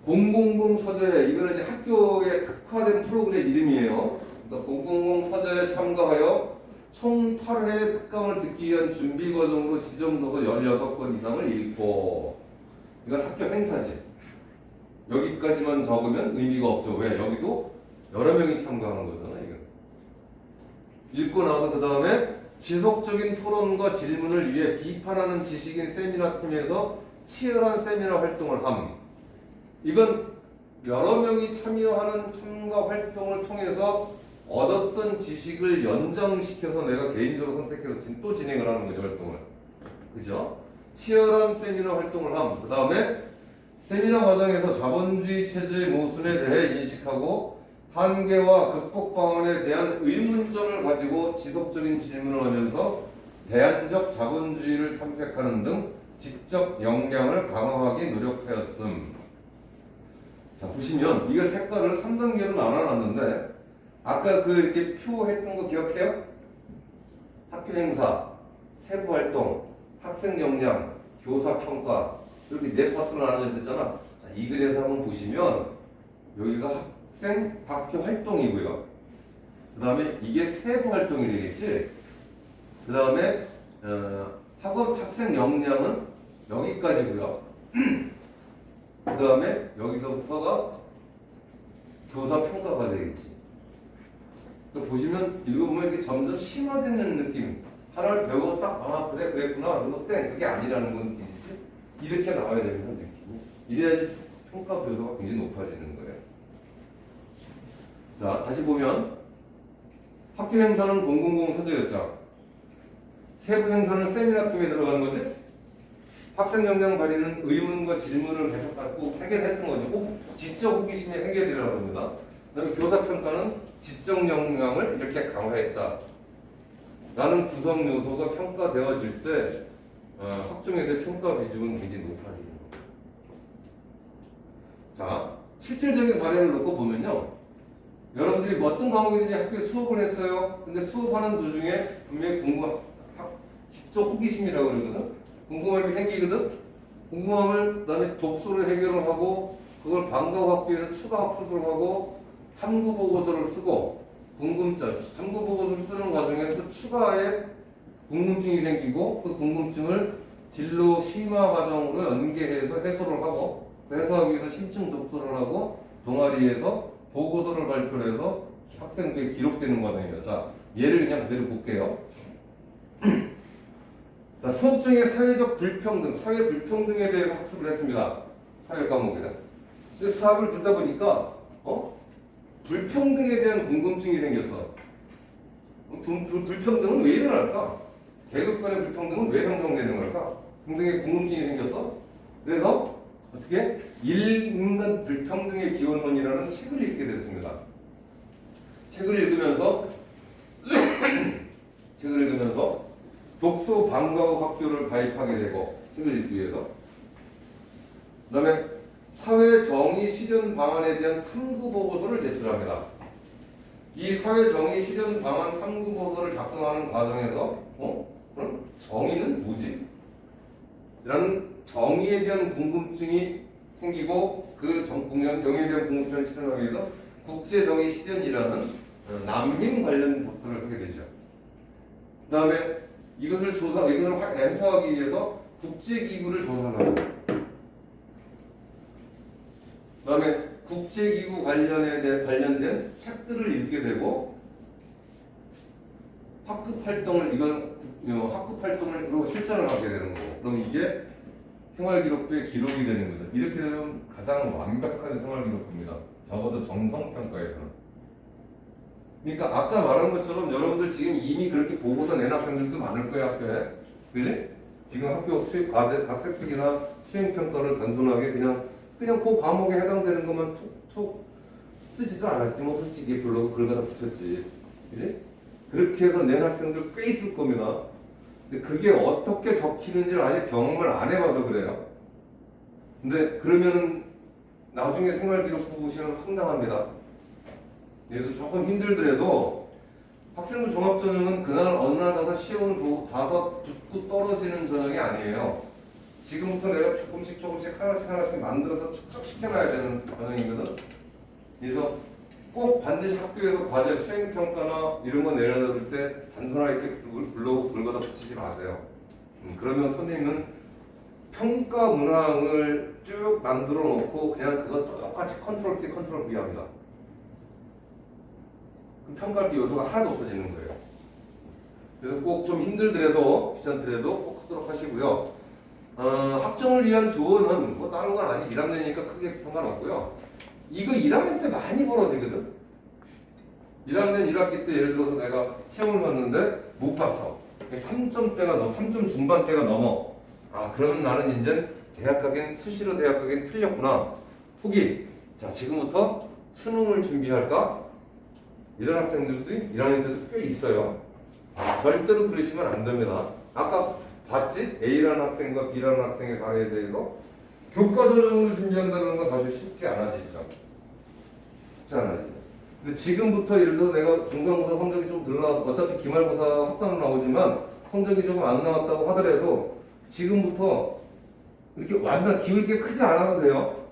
공공공 서재, 이거는 이제 학교의 특화된 프로그램 이름이에요. 그러니까 공공공 서재에 참가하여 총 8회 특강을 듣기 위한 준비 과정으로 지정도서 16건 이상을 읽고, 이건 학교 행사지. 여기까지만 적으면 의미가 없죠. 왜? 여기도 여러 명이 참가하는 거잖아, 이거. 읽고 나서 그 다음에 지속적인 토론과 질문을 위해 비판하는 지식인 세미나 팀에서 치열한 세미나 활동을 함. 이건 여러 명이 참여하는 참가 활동을 통해서 얻었던 지식을 연장시켜서 내가 개인적으로 선택해서 또 진행을 하는 거죠, 활동을. 그죠? 치열한 세미나 활동을 함. 그 다음에 세미나 과정에서 자본주의 체제의 모순에 대해 인식하고 한계와 극복 방안에 대한 의문점을 가지고 지속적인 질문을 하면서 대안적 자본주의를 탐색하는 등 지적 역량을 강화하기 노력하였음. 자, 보시면 이거 색깔을 3단계로 나눠놨는데 아까 그 이렇게 표 했던 거 기억해요? 학교 행사, 세부 활동, 학생 역량, 교사 평가 이렇게 네 파트로 나눠져 있었잖아. 자, 이 글에서 한번 보시면 여기가 학생 학교 활동이고요. 그 다음에 이게 세부 활동이 되겠지. 그 다음에 학업 학생 역량은 여기까지고요. 그 다음에 여기서부터가 교사 평가가 되겠지. 그러니까 보시면 읽어보면 이렇게 점점 심화되는 느낌. 하나를 배우고 딱 그래 그랬구나 그리고 땡 그게 아니라는 건 느낌이지. 이렇게 나와야 되는 느낌이. 이래야지 평가 배수가 굉장히 높아지는 거예요. 자, 다시 보면 학교 행사는 공공공 서재였죠. 세부 행사는 세미나 팀에 들어가는 거지. 학생 역량 발휘는 의문과 질문을 계속 갖고 해결했던 거죠. 지적 호기심의 해결이라고 합니다. 그다음에 교사 평가는 지적 역량을 이렇게 강화했다. 라는 구성 요소가 평가되어질 때 학종에서의 평가 비중은 굉장히 높아지는 거예요. 자, 실질적인 사례를 놓고 보면요. 여러분들이 뭐 어떤 과목이든지 학교에 수업을 했어요. 근데 수업하는 도중에 분명히 지적 호기심이라고 그러거든. 궁금함이 생기거든. 궁금함을 그다음에 독서를 해결을 하고 그걸 방과학교에서 추가 학습을 하고 탐구 보고서를 쓰고 궁금증, 탐구 보고서를 쓰는 과정에 또 추가의 궁금증이 생기고 그 궁금증을 진로 심화 과정으로 연계해서 해소를 하고 그 해소하기 위해서 심층 독서를 하고 동아리에서 보고서를 발표해서 학생들이 기록되는 과정이에요. 자, 예를 그냥 그대로 볼게요. 자, 수업 중에 사회적 불평등, 사회 불평등에 대해서 학습을 했습니다. 사회 과목이다. 근데 수업을 듣다 보니까 불평등에 대한 궁금증이 생겼어. 불평등은 왜 일어날까? 계급 간의 불평등은 왜 형성되는 걸까? 등등의 궁금증이 생겼어. 그래서 어떻게 인간 불평등의 기원론이라는 책을 읽게 됐습니다. 책을 읽으면서 독서 방과후 학교를 가입하게 되고 책을 읽기 위해서 그 다음에 사회 정의 실현 방안에 대한 탐구 보고서를 제출합니다. 이 사회 정의 실현 방안 탐구 보고서를 작성하는 과정에서 그럼 정의는 뭐지? 라는 정의에 대한 궁금증이 생기고 그 정의에 대한 궁금증을 실현하기 위해서 국제정의 실현이라는 난민 관련 독서를 하게 되죠. 그 다음에 이것을 해석하기 위해서 국제기구를 조사하고 그 다음에 국제기구 관련된 책들을 읽게 되고 학급 활동을 그리고 실천을 하게 되는 거고 그럼 이게 생활기록부에 기록이 되는 거죠. 이렇게 되면 가장 완벽한 생활기록부입니다. 적어도 정성평가에서는. 그러니까 아까 말한 것처럼 여러분들 지금 이미 그렇게 보고서 낸 학생들도 많을 거야 학교에. 그지? 지금 학교 수행 과제, 학습이나 수행평가를 단순하게 그냥 그 과목에 해당되는 것만 툭툭 쓰지도 않았지 뭐 솔직히 블로그 글 갖다 붙였지. 그지? 그렇게 해서 낸 학생들 꽤 있을 겁니다. 근데 그게 어떻게 적히는지를 아직 경험을 안 해봐서 그래요. 근데 그러면은 나중에 생활기록부 보시면 황당합니다. 그래서 조금 힘들더라도 학생부 종합전형은 그날 어느 날 가서 시험을 봐서 듣고 떨어지는 전형이 아니에요. 지금부터 내가 조금씩 하나씩 만들어서 축적시켜놔야 되는 전형이거든. 그래서 꼭 반드시 학교에서 과제 수행평가나 이런 거 내려줄 때 단순하게 그걸 불러다 붙이지 마세요. 그러면 선생님은 평가 문항을 쭉 만들어 놓고 그냥 그거 똑같이 컨트롤 C, 컨트롤 V 합니다. 그럼 평가할 게 요소가 하나도 없어지는 거예요. 그래서 꼭 좀 힘들더라도 귀찮더라도 꼭 하도록 하시고요. 학점을 위한 조언은 뭐 다른 건 아직 1학년이니까 크게 상관없고요. 이거 1학년 때 많이 벌어지거든. 1학년 1학기 때 예를 들어서 내가 시험을 봤는데 못 봤어. 3점대가 넘어, 3점 중반대가 넘어. 아, 그러면 나는 이제 대학 가긴 수시로 대학 가긴 틀렸구나. 포기. 자, 지금부터 수능을 준비할까? 이런 학생들도 1학년 때도 꽤 있어요. 절대로 그러시면 안 됩니다. 아까 봤지? A라는 학생과 B라는 학생의 강의에 대해서 교과 전형을 준비한다는 건 사실 쉽지 않아지죠. 쉽지 않아지죠. 근데 지금부터 예를 들어 내가 중간고사 성적이 좀 어차피 기말고사 합격은 나오지만 성적이 조금 안 나왔다고 하더라도 지금부터 이렇게 완전 기울 게 크지 않아도 돼요.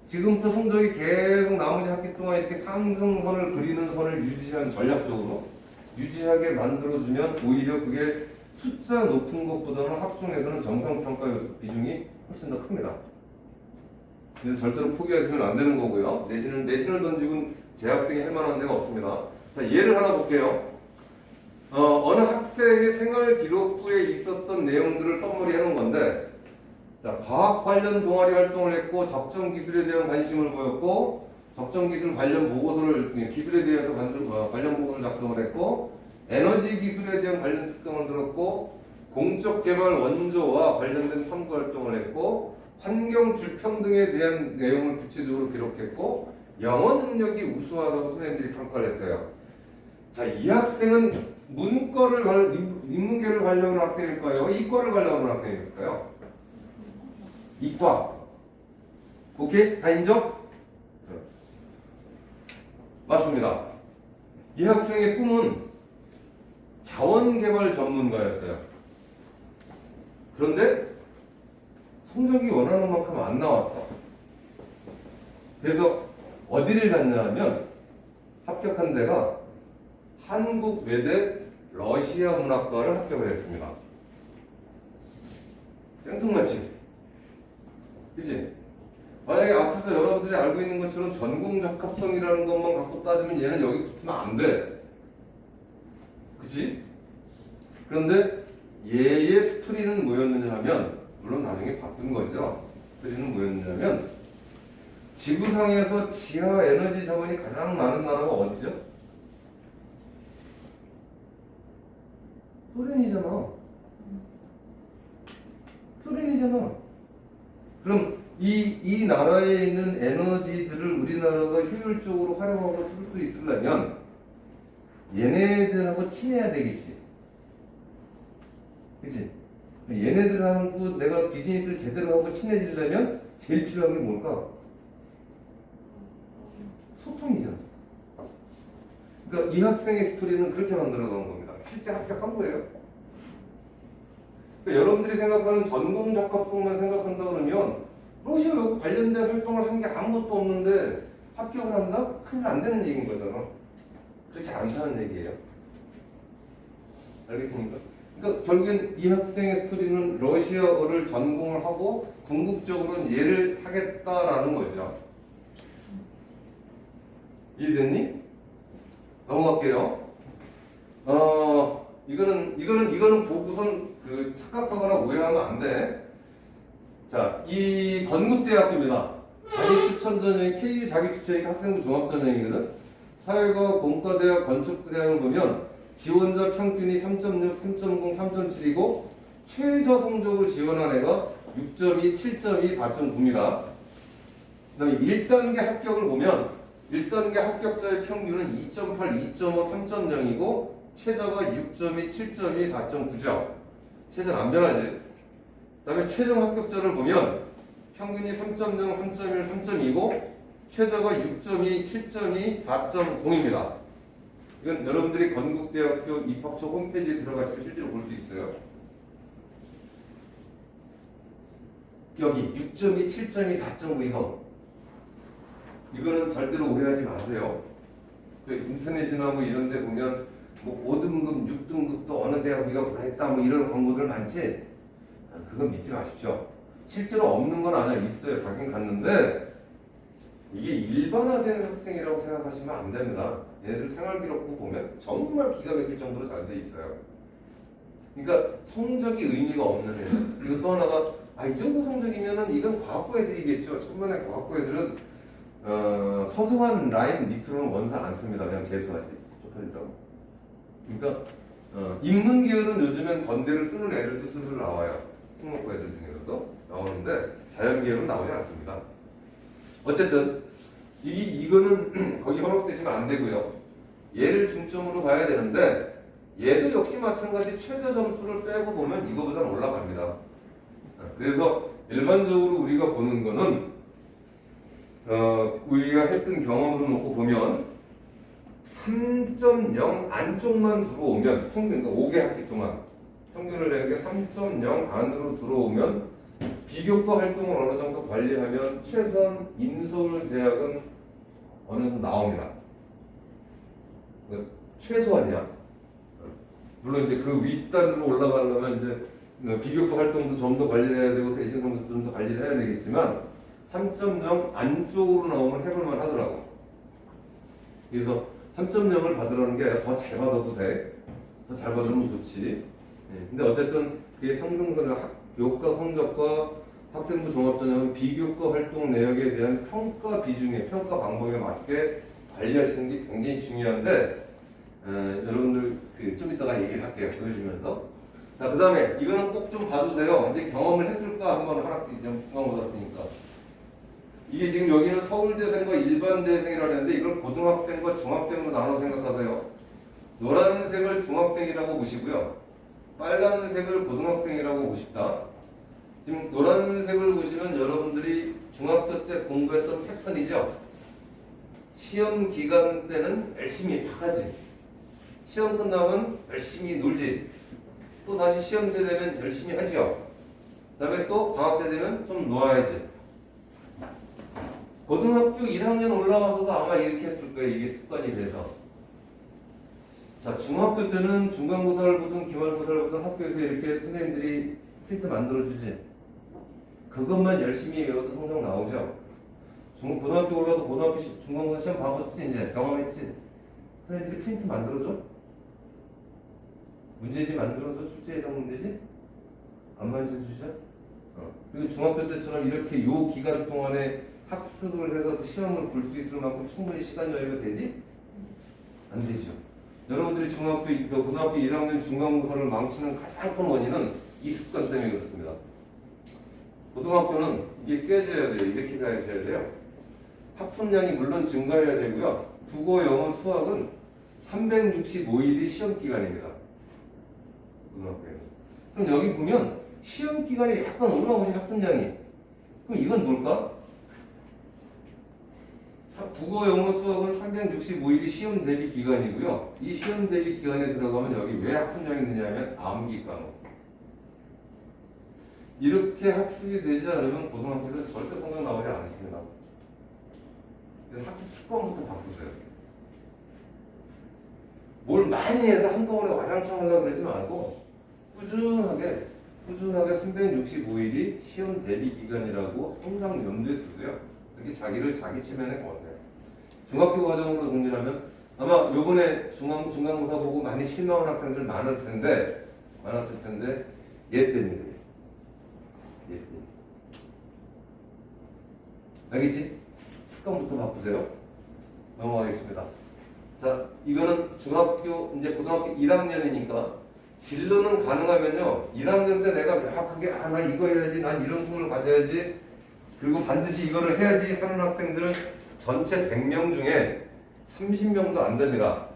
지금부터 성적이 계속 나머지 학기 동안 이렇게 상승선을 그리는 선을 유지하는 전략적으로 유지하게 만들어주면 오히려 그게 숫자 높은 것보다는 학종에서는 정상평가 비중이 훨씬 더 큽니다. 그래서 절대로 포기하시면 안 되는 거고요. 내신을 던지고 재학생이 할 만한 데가 없습니다. 자, 예를 하나 볼게요. 어느 학생의 생활 기록부에 있었던 내용들을 써머리 하는 건데, 자, 과학 관련 동아리 활동을 했고, 적정 기술에 대한 관심을 보였고, 적정 기술 관련 보고서를, 기술에 대해서 관련 보고서를 작성을 했고, 에너지 기술에 대한 관련 특성을 들었고, 공적 개발 원조와 관련된 탐구 활동을 했고, 환경 불평등에 대한 내용을 구체적으로 기록했고, 영어 능력이 우수하다고 선생님들이 평가를 했어요. 자, 이 학생은 인문계를 관련하는 학생일까요? 이과를 관련하는 학생일까요? 이과. 오케이? 다 인정? 맞습니다. 이 학생의 꿈은 자원개발 전문가였어요. 그런데 성적이 원하는 만큼 안 나왔어. 그래서 어디를 갔냐 하면 합격한 데가 한국 외대 러시아 문학과를 합격을 했습니다. 생뚱맞지? 그치? 만약에 앞에서 여러분들이 알고 있는 것처럼 전공 적합성이라는 것만 갖고 따지면 얘는 여기 붙으면 안 돼. 그치? 그런데 얘의 스토리는 뭐였느냐 하면, 물론 나중에 바꾼 거죠. 스토리는 뭐였느냐면, 지구상에서 지하 에너지 자원이 가장 많은 나라가 어디죠? 소련이잖아. 그럼 이 나라에 있는 에너지들을 우리나라가 효율적으로 활용하고 쓸 수 있으려면 얘네들하고 친해야 되겠지. 그치? 얘네들하고 내가 비즈니스를 제대로 하고 친해지려면 제일 필요한 게 뭘까? 소통이잖아. 그러니까 이 학생의 스토리는 그렇게 만들어 놓은 겁니다. 실제 합격한 거예요. 그러니까 여러분들이 생각하는 전공 적합성만 생각한다 그러면 러시아 여고 관련된 활동을 한 게 아무것도 없는데 합격을 한다? 큰일 안 되는 얘기인 거잖아. 그렇지 않다는 얘기예요. 알겠습니까? 그러니까 결국엔 이 학생의 스토리는 러시아어를 전공을 하고 궁극적으로는 얘를 하겠다라는 거죠. 이해됐니? 넘어갈게요. 이거는 보고선 착각하거나 오해하면 안 돼. 자, 이 건국대학교입니다. 자기 추천 전형이 KU 자기 추천이 학생부 종합 전형이거든. 사회과 공과대학 건축대학을 보면 지원자 평균이 3.6, 3.0, 3.7이고 최저 성적으로 지원한 애가 6.2, 7.2, 4.9입니다. 그 다음에 1단계 합격을 보면 1단계 합격자의 평균은 2.8, 2.5, 3.0이고 최저가 6.2, 7.2, 4.9죠. 최저는 안 변하지. 그 다음에 최종 합격자를 보면 평균이 3.0, 3.1, 3.2고 최저가 6.2, 7.2, 4.0입니다. 이건 여러분들이 건국대학교 입학처 홈페이지에 들어가시면 실제로 볼 수 있어요. 여기 6.2, 7.2, 4.9 이거는 절대로 오해하지 마세요. 그 인터넷이나 뭐 이런 데 보면 뭐 5등급, 6등급도 어느 대학 우리가 보냈다 뭐 이런 광고들 많지? 그건 믿지 마십시오. 실제로 없는 건 아니야. 있어요. 가긴 갔는데 이게 일반화된 학생이라고 생각하시면 안 됩니다. 얘네들 생활기록부 보면 정말 기가 막힐 정도로 잘 돼 있어요. 그러니까 성적이 의미가 없는 애들. 그리고 또 하나가 이 정도 성적이면은 이건 과학고 애들이겠죠. 천만의 과학고 애들은 서성한 라인 밑으로는 원산 안 씁니다. 그냥 재수하지. 쪽팔리다고. 그러니까 인문 계열은 요즘엔 건대를 쓰는 애들도 슬슬 나와요. 특목고 애들 중에서도 나오는데 자연 계열은 나오지 않습니다. 어쨌든 이거는 거기 현혹되시면 안 되고요. 얘를 중점으로 봐야 되는데 얘도 역시 마찬가지 최저 점수를 빼고 보면 이거보다는 올라갑니다. 그래서 일반적으로 우리가 보는 거는 우리가 했던 경험으로 놓고 보면 3.0 안쪽만 들어오면 평균, 그러니까 5개 학기 동안 평균을 내는 게 3.0 안으로 들어오면 비교과 활동을 어느 정도 관리하면 최소한 인서울대학은 어느 정도 나옵니다. 그러니까 최소한이야. 물론 이제 그 윗단으로 올라가려면 이제 비교과 활동도 좀 더 관리를 해야 되고 대신 성적도 좀 더 관리를 해야 되겠지만 3.0 안쪽으로 나오면 해볼만 하더라고. 그래서 3.0을 받으라는 게 더 잘 받아도 돼. 더 잘 받으면 좋지. 근데 어쨌든 그게 상승선의 교과 성적과 학생부 종합전형은 비교과 활동 내역에 대한 평가 비중에 평가 방법에 맞게 관리하시는 게 굉장히 중요한데 여러분들 좀 이따가 얘기를 할게요. 보여주면서. 자, 그 다음에 이거는 꼭 좀 봐주세요. 이제 경험을 했을까 한번 하나 중간고등학생이니까. 이게 지금 여기는 서울대생과 일반대생이라고 하는데 이걸 고등학생과 중학생으로 나눠 생각하세요. 노란색을 중학생이라고 보시고요. 빨간색을 고등학생이라고 보십니다. 지금 노란색을 보시면 여러분들이 중학교 때 공부했던 패턴이죠. 시험 기간 때는 열심히 하지. 시험 끝나면 열심히 놀지. 또 다시 시험 때 되면 열심히 하죠. 그 다음에 또 방학 때 되면 좀 놀아야지. 고등학교 1학년 올라와서도 아마 이렇게 했을 거예요. 이게 습관이 돼서. 자, 중학교 때는 중간고사를 보든 기말고사를 보든 학교에서 이렇게 선생님들이 필트 만들어주지. 그것만 열심히 외워도 성적 나오죠. 고등학교 올라도 고등학교 중간고사 시험 봐봤지. 이제 경험했지. 선생님들이 프린트 만들어줘? 문제지 만들어줘? 출제 예정 문제지? 안 만져주죠? 그리고 중학교 때처럼 이렇게 요 기간 동안에 학습을 해서 그 시험을 볼 수 있을 만큼 충분히 시간 여유가 되지? 안 되죠. 여러분들이 고등학교 1학년 중간고사를 망치는 가장 큰 원인은 이 습관 때문에 그렇습니다. 고등학교는 이게 깨져야 돼요. 이렇게 가셔야 돼요. 학습량이 물론 증가해야 되고요. 국어, 영어, 수학은 365일이 시험 기간입니다. 고등학교에는. 그럼 여기 보면 시험 기간이 약간 올라오지 학습량이. 그럼 이건 뭘까? 국어, 영어, 수학은 365일이 시험 대비 기간이고요. 이 시험 대비 기간에 들어가면 여기 왜 학습량이 있느냐면 암기 과목. 이렇게 학습이 되지 않으면 고등학교에서 절대 성적 나오지 않습니다. 그래서 학습 습관부터 바꾸세요. 뭘 많이 해서 한꺼번에 와장창 하려고 그러지 말고 꾸준하게 365일이 시험 대비 기간이라고 항상 염두에 두세요. 이렇게 자기를 자기 체면에 거세요. 중학교 과정으로 공부하면 아마 요번에 중간고사 보고 많이 실망한 학생들 많았을 텐데 얘 때문에. 알겠지? 습관부터 바꾸세요. 넘어가겠습니다. 자, 이거는 이제 고등학교 1학년이니까 진로는 가능하면요. 1학년 때 내가 명확하게 나 이거 해야지, 난 이런 꿈을 가져야지, 그리고 반드시 이거를 해야지 하는 학생들은 전체 100명 중에 30명도 안 됩니다.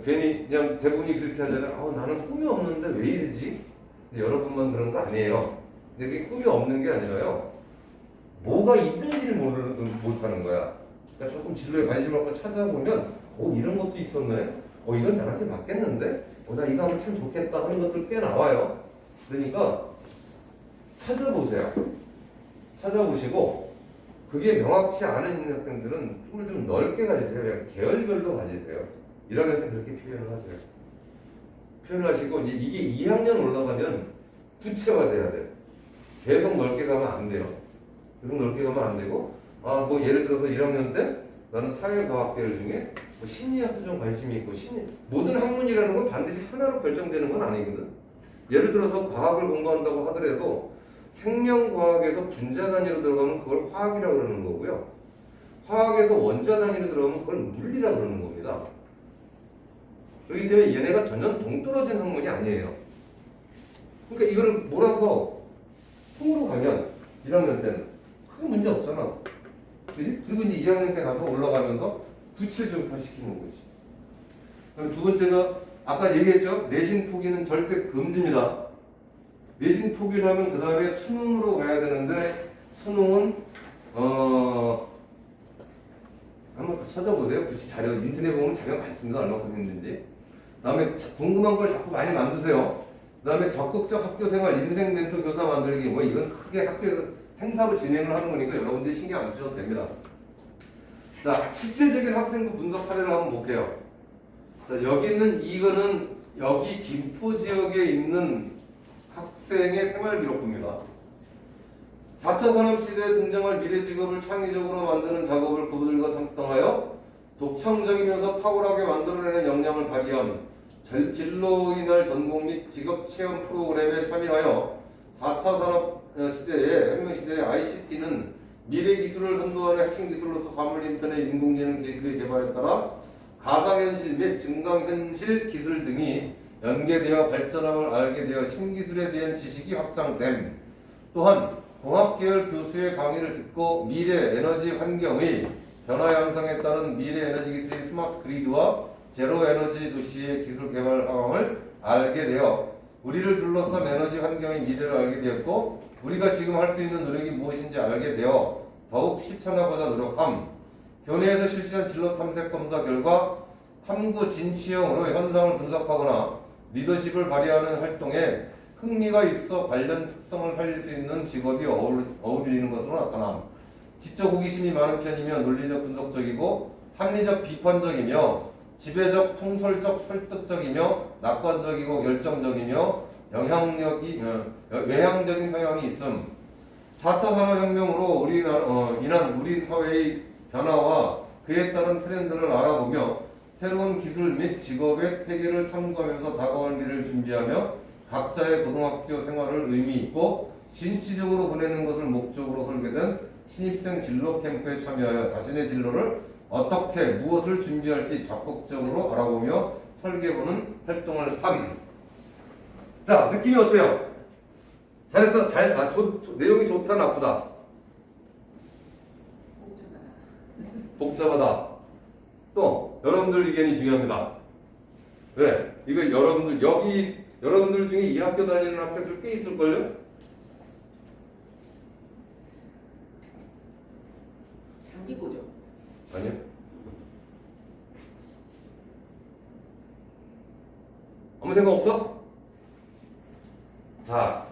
괜히 그냥 대부분이 그렇게 하잖아요. 나는 꿈이 없는데 왜 이러지? 근데 여러분만 그런 거 아니에요. 근데 그게 꿈이 없는 게 아니라요. 뭐가 있는지를 못하는 거야. 그러니까 조금 진로에 관심을 갖고 찾아보면 이런 것도 있었네. 이건 나한테 맞겠는데? 나 이거 하면 참 좋겠다 하는 것들 꽤 나와요. 그러니까 찾아보세요. 찾아보시고 그게 명확치 않은 학생들은 꿈을 좀 넓게 가지세요. 그냥 계열별로 가지세요. 1학년 때 그렇게 표현을 하세요. 표현을 하시고 이게 2학년 올라가면 구체화돼야 돼요. 계속 넓게 가면 안 돼요. 계속 넓게 가면 안 되고 뭐 예를 들어서 1학년 때 나는 사회과학계열 중에 뭐 심리학도 좀 관심이 있고 모든 학문이라는 건 반드시 하나로 결정되는 건 아니거든. 예를 들어서 과학을 공부한다고 하더라도 생명과학에서 분자 단위로 들어가면 그걸 화학이라고 그러는 거고요. 화학에서 원자 단위로 들어가면 그걸 물리라고 그러는 겁니다. 그렇기 때문에 얘네가 전혀 동떨어진 학문이 아니에요. 그러니까 이걸 몰아서 통으로 가면 1학년 때는 크게 문제 없잖아. 그지? 그리고 이제 2학년 때 가서 올라가면서 구체적화시키는 거지. 그럼 두 번째가 아까 얘기했죠? 내신 포기는 절대 금지입니다. 내신 포기를 하면 그 다음에 수능으로 가야 되는데 수능은 한번 찾아보세요. 굳이 자료 인터넷 보면 자료가 많습니다. 얼마큼 힘든지. 그다음에 궁금한 걸 자꾸 많이 만드세요. 그다음에 적극적 학교생활 인생 멘토 교사 만들기 이건 크게 학교에서 행사로 진행을 하는 거니까 여러분들이 신경 안 쓰셔도 됩니다. 자, 실질적인 학생부 분석 사례를 한번 볼게요. 자, 여기는 이거는 여기 김포 지역에 있는 학생의 생활 기록부입니다. 4차 산업시대에 등장할 미래 직업을 창의적으로 만드는 작업을 그들과 담당하여 독창적이면서 탁월하게 만들어내는 역량을 발휘함. 진로인할 전공 및 직업 체험 프로그램에 참여하여 4차 산업시대의 혁명시대의 ICT는 미래 기술을 선도하는 핵심 기술로서 사물 인터넷 인공지능 기술의 개발에 따라 가상현실 및 증강현실 기술 등이 연계되어 발전함을 알게 되어 신기술에 대한 지식이 확장됨. 또한 공학계열 교수의 강의를 듣고 미래 에너지 환경의 변화 양상에 따른 미래 에너지 기술인 스마트 그리드와 제로 에너지 도시의 기술 개발 상황을 알게 되어 우리를 둘러싼 에너지 환경의 미래를 알게 되었고 우리가 지금 할 수 있는 노력이 무엇인지 알게 되어 더욱 실천하고자 노력함. 교내에서 실시한 진로 탐색 검사 결과 탐구 진취형으로 현상을 분석하거나 리더십을 발휘하는 활동에 흥미가 있어 관련 특성을 살릴 수 있는 직업이 어울리는 것으로 나타남. 지적 호기심이 많은 편이며 논리적 분석적이고 합리적 비판적이며 지배적 통솔적 설득적이며 낙관적이고 열정적이며 외향적인 성향이 있음. 4차 산업혁명으로 인한 우리 사회의 변화와 그에 따른 트렌드를 알아보며 새로운 기술 및 직업의 태계를 탐구하면서 다가올 일을 준비하며 각자의 고등학교 생활을 의미 있고 진취적으로 보내는 것을 목적으로 설계된 신입생 진로 캠프에 참여하여 자신의 진로를 어떻게 무엇을 준비할지 적극적으로 알아보며 설계해보는 활동을 함. 자, 느낌이 어때요? 잘했다. 내용이 좋다, 나쁘다? 복잡하다. 또 여러분들 의견이 중요합니다. 왜? 이거 여러분들 중에 이 학교 다니는 학생들 꽤 있을걸요? 장기고죠. 아니요. 아무 생각 없어? 자,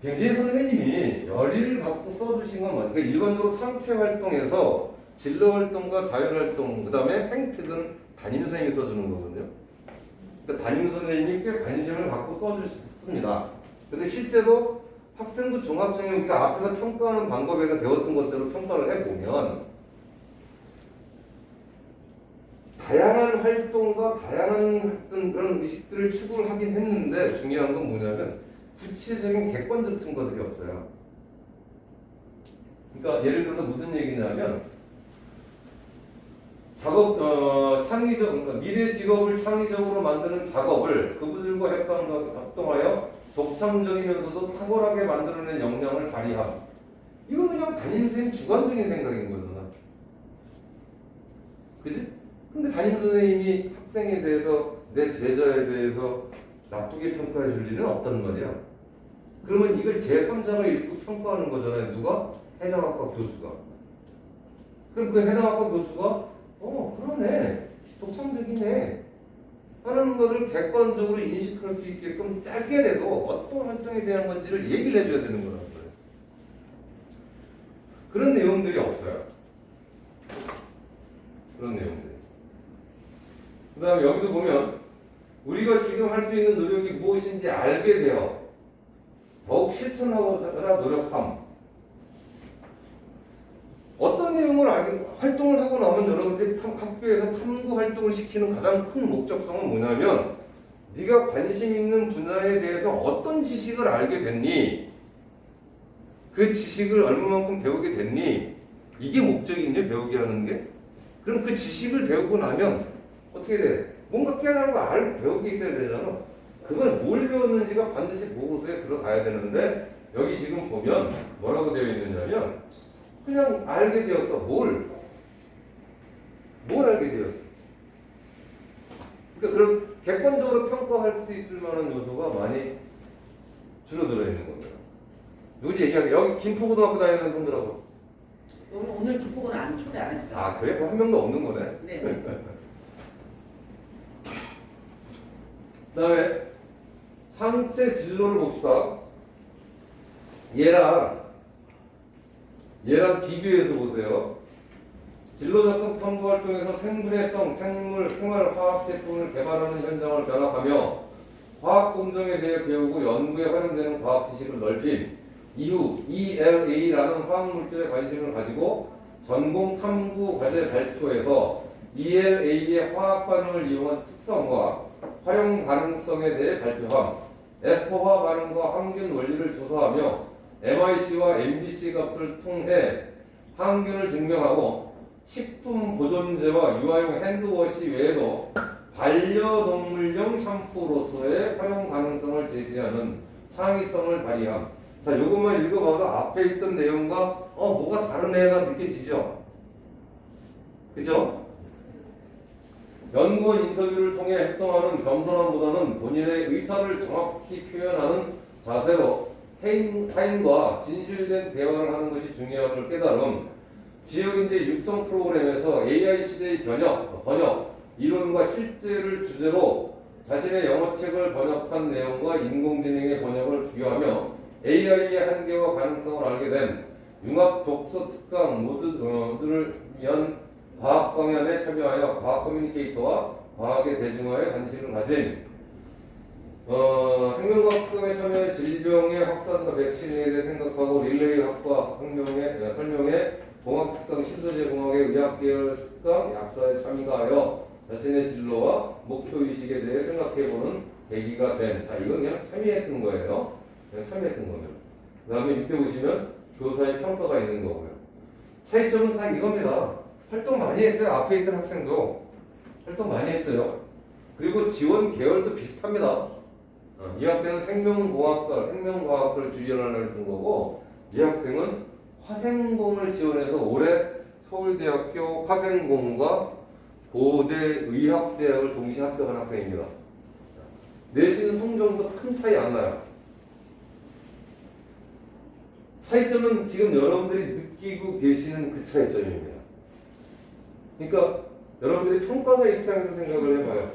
굉장히 선생님이 열의를 갖고 써주신 건 뭐냐? 그러니까 일반적으로 창체 활동에서 진로 활동과 자율 활동, 그 다음에 행특은 담임 선생님이 써주는 거거든요. 그러니까 담임 선생님이 꽤 관심을 갖고 써주셨습니다. 근데 실제로 학생부 종합적인 우리가 앞에서 평가하는 방법에서 배웠던 것대로 평가를 해보면 다양한 활동과 다양한 어떤 그런 의식들을 추구를 하긴 했는데 중요한 건 뭐냐면 구체적인 객관적 증거들이 없어요. 그러니까 예를 들어서 무슨 얘기냐면 그러니까 미래 직업을 창의적으로 만드는 작업을 그분들과 협동하여 독창적이면서도 탁월하게 만들어낸 역량을 발휘함. 이건 그냥 담임선생님 주관적인 생각인 거잖아. 그지? 근데 담임선생님이 학생에 대해서 내 제자에 대해서 나쁘게 평가해 줄 일은 없단 말이야. 그러면 이걸 제3자가 읽고 평가하는 거잖아요. 누가? 해당학과 교수가. 그럼 그 해당학과 교수가 그러네, 독창적이네 하는 것을 객관적으로 인식할 수 있게끔 짧게라도 어떤 활동에 대한 건지를 얘기를 해줘야 되는 거라는 거예요. 그런 내용들이 없어요. 그런 내용들. 그 다음에 여기도 보면 우리가 지금 할 수 있는 노력이 무엇인지 알게 되어 더욱 실천하고자 노력함. 어떤 내용을 활동을 하고 나면 여러분들이 학교에서 탐구 활동을 시키는 가장 큰 목적성은 뭐냐면 네가 관심 있는 분야에 대해서 어떤 지식을 알게 됐니? 그 지식을 얼마만큼 배우게 됐니? 이게 목적이냐 배우게 하는 게? 그럼 그 지식을 배우고 나면 어떻게 돼? 뭔가 깨달은 거 알고 배우게 있어야 되잖아. 그걸 뭘 배웠는지가 반드시 보고서에 들어가야 되는데 여기 지금 보면 뭐라고 되어 있느냐면 그냥 알게 되었어. 뭘 알게 되었어. 그러니까 그런 객관적으로 평가할 수 있을 만한 요소가 많이 줄어들어 있는 겁니다. 누군지 얘기하게. 여기 김포고등학교 다니는 분들하고. 오늘 기폭은 초대 안 했어요. 아 그래? 그럼 한 명도 없는 거네. 네. 그 다음에 상체 진로를 봅시다. 얘랑 비교해서 보세요. 진로 작성 탐구 활동에서 생분해성, 생물, 생활, 화학 제품을 개발하는 현장을 견학하며 화학 공정에 대해 배우고 연구에 활용되는 과학 지식을 넓힌 이후 ELA라는 화학 물질에 관심을 가지고 전공 탐구 과제 발표에서 ELA의 화학 반응을 이용한 특성과 활용 가능성에 대해 발표함. 에스터화 반응과 항균 원리를 조사하며 MIC와 MBC 값을 통해 항균을 증명하고 식품 보존제와 유아용 핸드워시 외에도 반려동물용 샴푸로서의 활용 가능성을 제시하는 창의성을 발휘함. 자, 이것만 읽어봐도 앞에 있던 내용과 뭐가 다른 애가 느껴지죠? 그죠? 연구원 인터뷰를 통해 행동하는 겸손함보다는 본인의 의사를 정확히 표현하는 자세로 타인과 진실된 대화를 하는 것이 중요함을 깨달음. 지역인재 육성 프로그램에서 AI 시대의 번역, 이론과 실제를 주제로 자신의 영어책을 번역한 내용과 인공지능의 번역을 비교하며 AI의 한계와 가능성을 알게 된 융합 독서 특강 모두를 위한 과학 강연에 참여하여 과학 커뮤니케이터와 과학의 대중화에 관심을 가진 생명과학 특강에 참여해 질병의 확산과 백신에 대해 생각하고 릴레이 학과 설명에 공학 특강 신소재 공학의 의학 계열 특강 약사에 참가하여 자신의 진로와 목표 의식에 대해 생각해보는 계기가 된. 자, 이건 그냥 참여했던 거예요. 그냥 참여했던 겁니다. 그 다음에 밑에 보시면 교사의 평가가 있는 거고요. 차이점은 딱 이겁니다. 활동 많이 했어요. 앞에 있던 학생도 활동 많이 했어요. 그리고 지원 계열도 비슷합니다. 이 학생은 생명과학과를 지원하려고 했던 거고, 이 학생은 화생공을 지원해서 올해 서울대학교 화생공과 고대 의학대학을 동시에 합격한 학생입니다. 내신 성적도 큰 차이 안 나요. 차이점은 지금 여러분들이 느끼고 계시는 그 차이점입니다. 그러니까 여러분들이 평가사 입장에서 생각을 해봐요.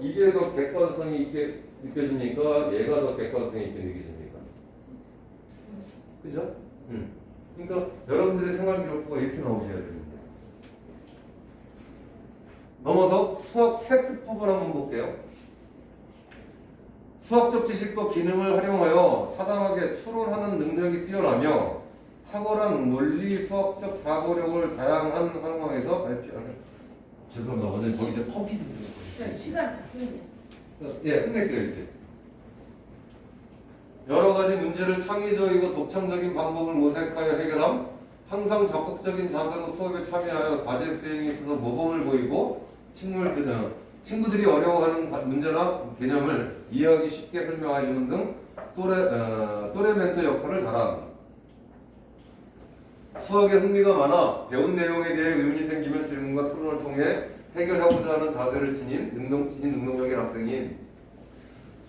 이게 더 객관성이 있게 느껴집니까? 얘가 더 객관성이 있게 느껴집니까? 그죠? 그러니까 여러분들의 생활 기록부가 이렇게 나오셔야 됩니다. 넘어서 수학 세트 부분 한번 볼게요. 수학적 지식과 기능을 활용하여 타당하게 추론하는 능력이 뛰어나며 탁월한 논리 수학적 사고력을 다양한 상황에서 발표하는. 죄송합니다. 오늘 거기 이제 커피 좀 드릴게요. 시간 다 예, 끝낼게요 이제. 여러 가지 문제를 창의적이고 독창적인 방법을 모색하여 해결함. 항상 적극적인 자세로 수업에 참여하여 과제 수행에 있어서 모범을 보이고 친구들이 어려워하는 문제나 개념을 이해하기 쉽게 설명해주는 등 또래 멘토 역할을 잘함. 수학에 흥미가 많아 배운 내용에 대해 의문이 생기면 질문과 토론을 통해 해결하고자 하는 자세를 지닌 능동적인 학생인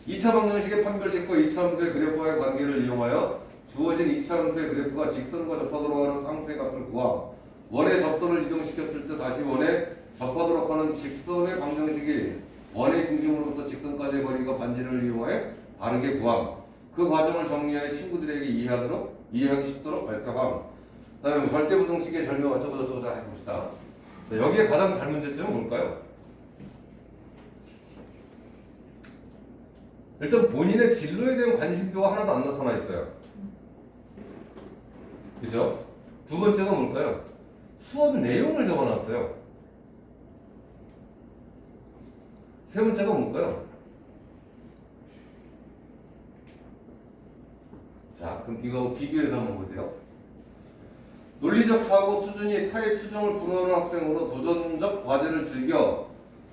2차 방정식의 판별식과 2차 함수의 그래프와의 관계를 이용하여 주어진 2차 함수의 그래프가 직선과 접하도록 하는 상수의 값을 구함. 원의 접선을 이동시켰을 때 다시 원에 접하도록 하는 직선의 방정식이 원의 중심으로부터 직선까지의 거리가 반지를 이용해 바르게 구함. 그 과정을 정리하여 친구들에게 이해하기 쉽도록 발표함. 그 다음에 절대부등식의 절명 어쩌고저쩌고 자 해봅시다. 여기에 가장 잘 문제점은 뭘까요? 일단 본인의 진로에 대한 관심도가 하나도 안 나타나 있어요. 그죠? 두 번째가 뭘까요? 수업 내용을 적어놨어요. 세 번째가 뭘까요? 자, 그럼 이거 비교해서 한번 보세요. 논리적 사고 수준이 타의 추정을 불허하는 학생으로 도전적 과제를 즐겨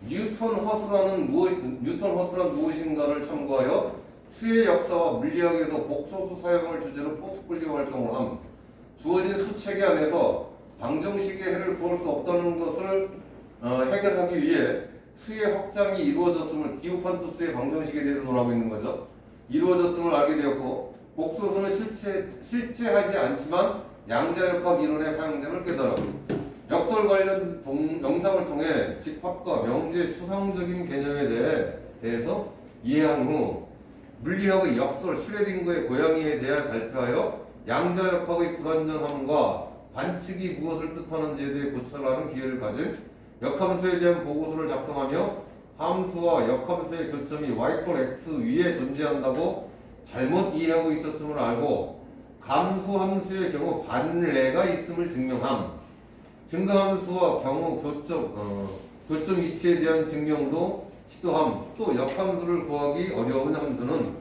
뉴턴 허스란 무엇인가를 참고하여 수의 역사와 물리학에서 복소수 사용을 주제로 포트폴리오 활동을 함. 주어진 수체계 안에서 방정식의 해를 구할 수 없다는 것을 해결하기 위해 수의 확장이 이루어졌음을 기후판투수의 방정식에 대해서 논하고 있는 거죠. 이루어졌음을 알게 되었고 복소수는 실제하지 않지만 양자역학 이론에 사용됨을 깨달아 역설 관련 영상을 통해 집합과 명제의 추상적인 개념에 대해서 이해한 후 물리학의 역설 슈레딩거의 고양이에 대해 발표하여 양자역학의 불완전함과 관측이 무엇을 뜻하는지에 대해 고찰하는 기회를 가진 역함수에 대한 보고서를 작성하며 함수와 역함수의 교점이 y=x 위에 존재한다고 잘못 이해하고 있었음을 알고 감수 함수의 경우 반례가 있음을 증명함. 증가함수와 경우 교점 위치에 대한 증명도 시도함. 또 역함수를 구하기 어려운 함수는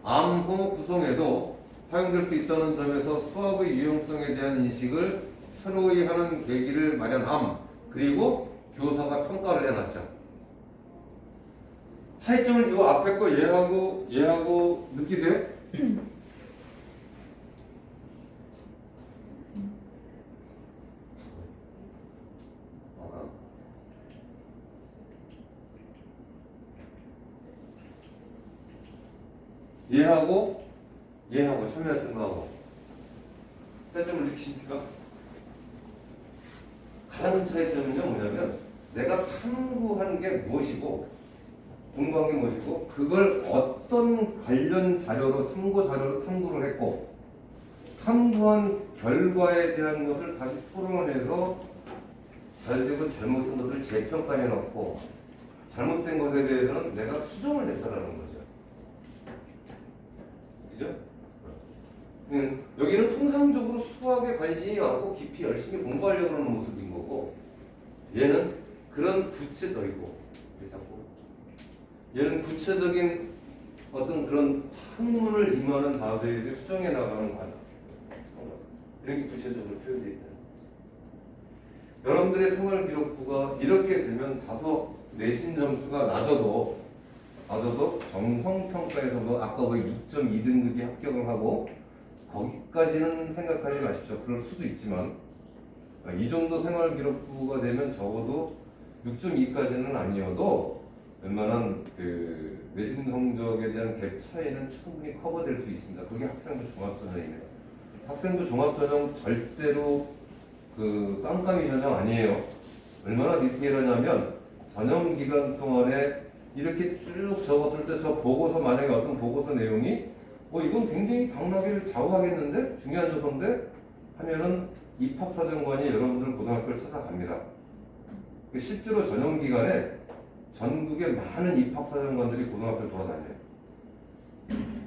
암호 구성에도 사용될 수 있다는 점에서 수학의 유용성에 대한 인식을 새로이 하는 계기를 마련함. 그리고 교사가 평가를 해놨죠. 차이점을 이 앞에 거 얘하고 느끼세요? 얘하고 참여하는 거하고 차이점을 느끼십니까? 가장 큰 차이점은요 뭐냐면 내가 탐구한 게 무엇이고 공부한 게 무엇이고 그걸 어떤 관련 자료로 참고 자료로 탐구를 했고 탐구한 결과에 대한 것을 다시 토론해서 잘되고 잘못된 것을 재평가해 놓고 잘못된 것에 대해서는 내가 수정을 했다라는 거죠. 그죠? 여기는 통상적으로 수학에 관심이 많고 깊이 열심히 공부하려고 하는 모습인 거고 얘는 그런 구체적이고 얘는 구체적인 어떤 그런 학문을 임하는 자세에 대해 수정해 나가는 과정. 이렇게 구체적으로 표현되어 있다. 여러분들의 생활기록부가 이렇게 되면 다소 내신 점수가 낮아도 정성평가에서 아까 6.2등급이 합격을 하고 거기까지는 생각하지 마십시오. 그럴 수도 있지만 이 정도 생활기록부가 되면 적어도 6.2까지는 아니어도 웬만한 그 내신 성적에 대한 갭 차이는 충분히 커버될 수 있습니다. 그게 학생부 종합전형입니다. 학생부 종합전형 절대로 그 깜깜이 전형 아니에요. 얼마나 디테일하냐면 전형 기간 동안에 이렇게 쭉 적었을 때 저 보고서 만약에 어떤 보고서 내용이 이건 굉장히 당락을 좌우하겠는데 중요한 요소인데 하면은 입학사정관이 여러분들 고등학교를 찾아갑니다. 실제로 전형 기간에 전국의 많은 입학사정관들이 고등학교를 돌아다녀요.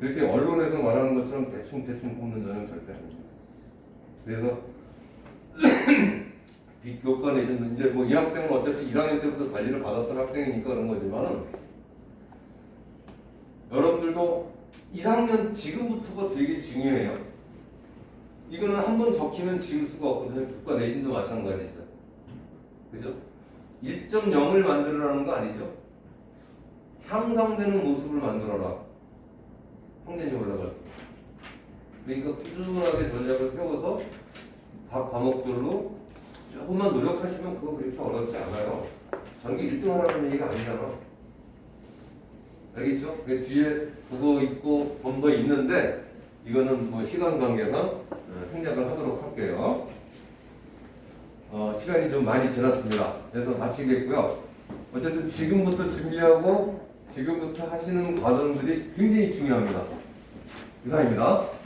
이렇게 언론에서 말하는 것처럼 대충 뽑는 전형 절대 아닙니다. 그래서 교과 내신 이제 이 학생은 어차피 1학년 때부터 관리를 받았던 학생이니까 그런 거지만은 여러분들도 1학년 지금부터가 되게 중요해요. 이거는 한번 적히면 지울 수가 없거든요. 교과 내신도 마찬가지죠. 그죠? 1.0을 만들어라는 거 아니죠? 향상되는 모습을 만들어라. 평균이 올라갈 때. 그러니까 꾸준하게 전략을 펴서 각 과목별로 조금만 노력하시면 그거 그렇게 어렵지 않아요. 전기 1등 하라는 얘기가 아니잖아. 알겠죠? 그 뒤에 국어 있고 본거 있는데 이거는 시간 관계상 생략을 하도록 할게요. 시간이 좀 많이 지났습니다. 그래서 마치겠고요. 어쨌든 지금부터 준비하고 지금부터 하시는 과정들이 굉장히 중요합니다. 이상입니다.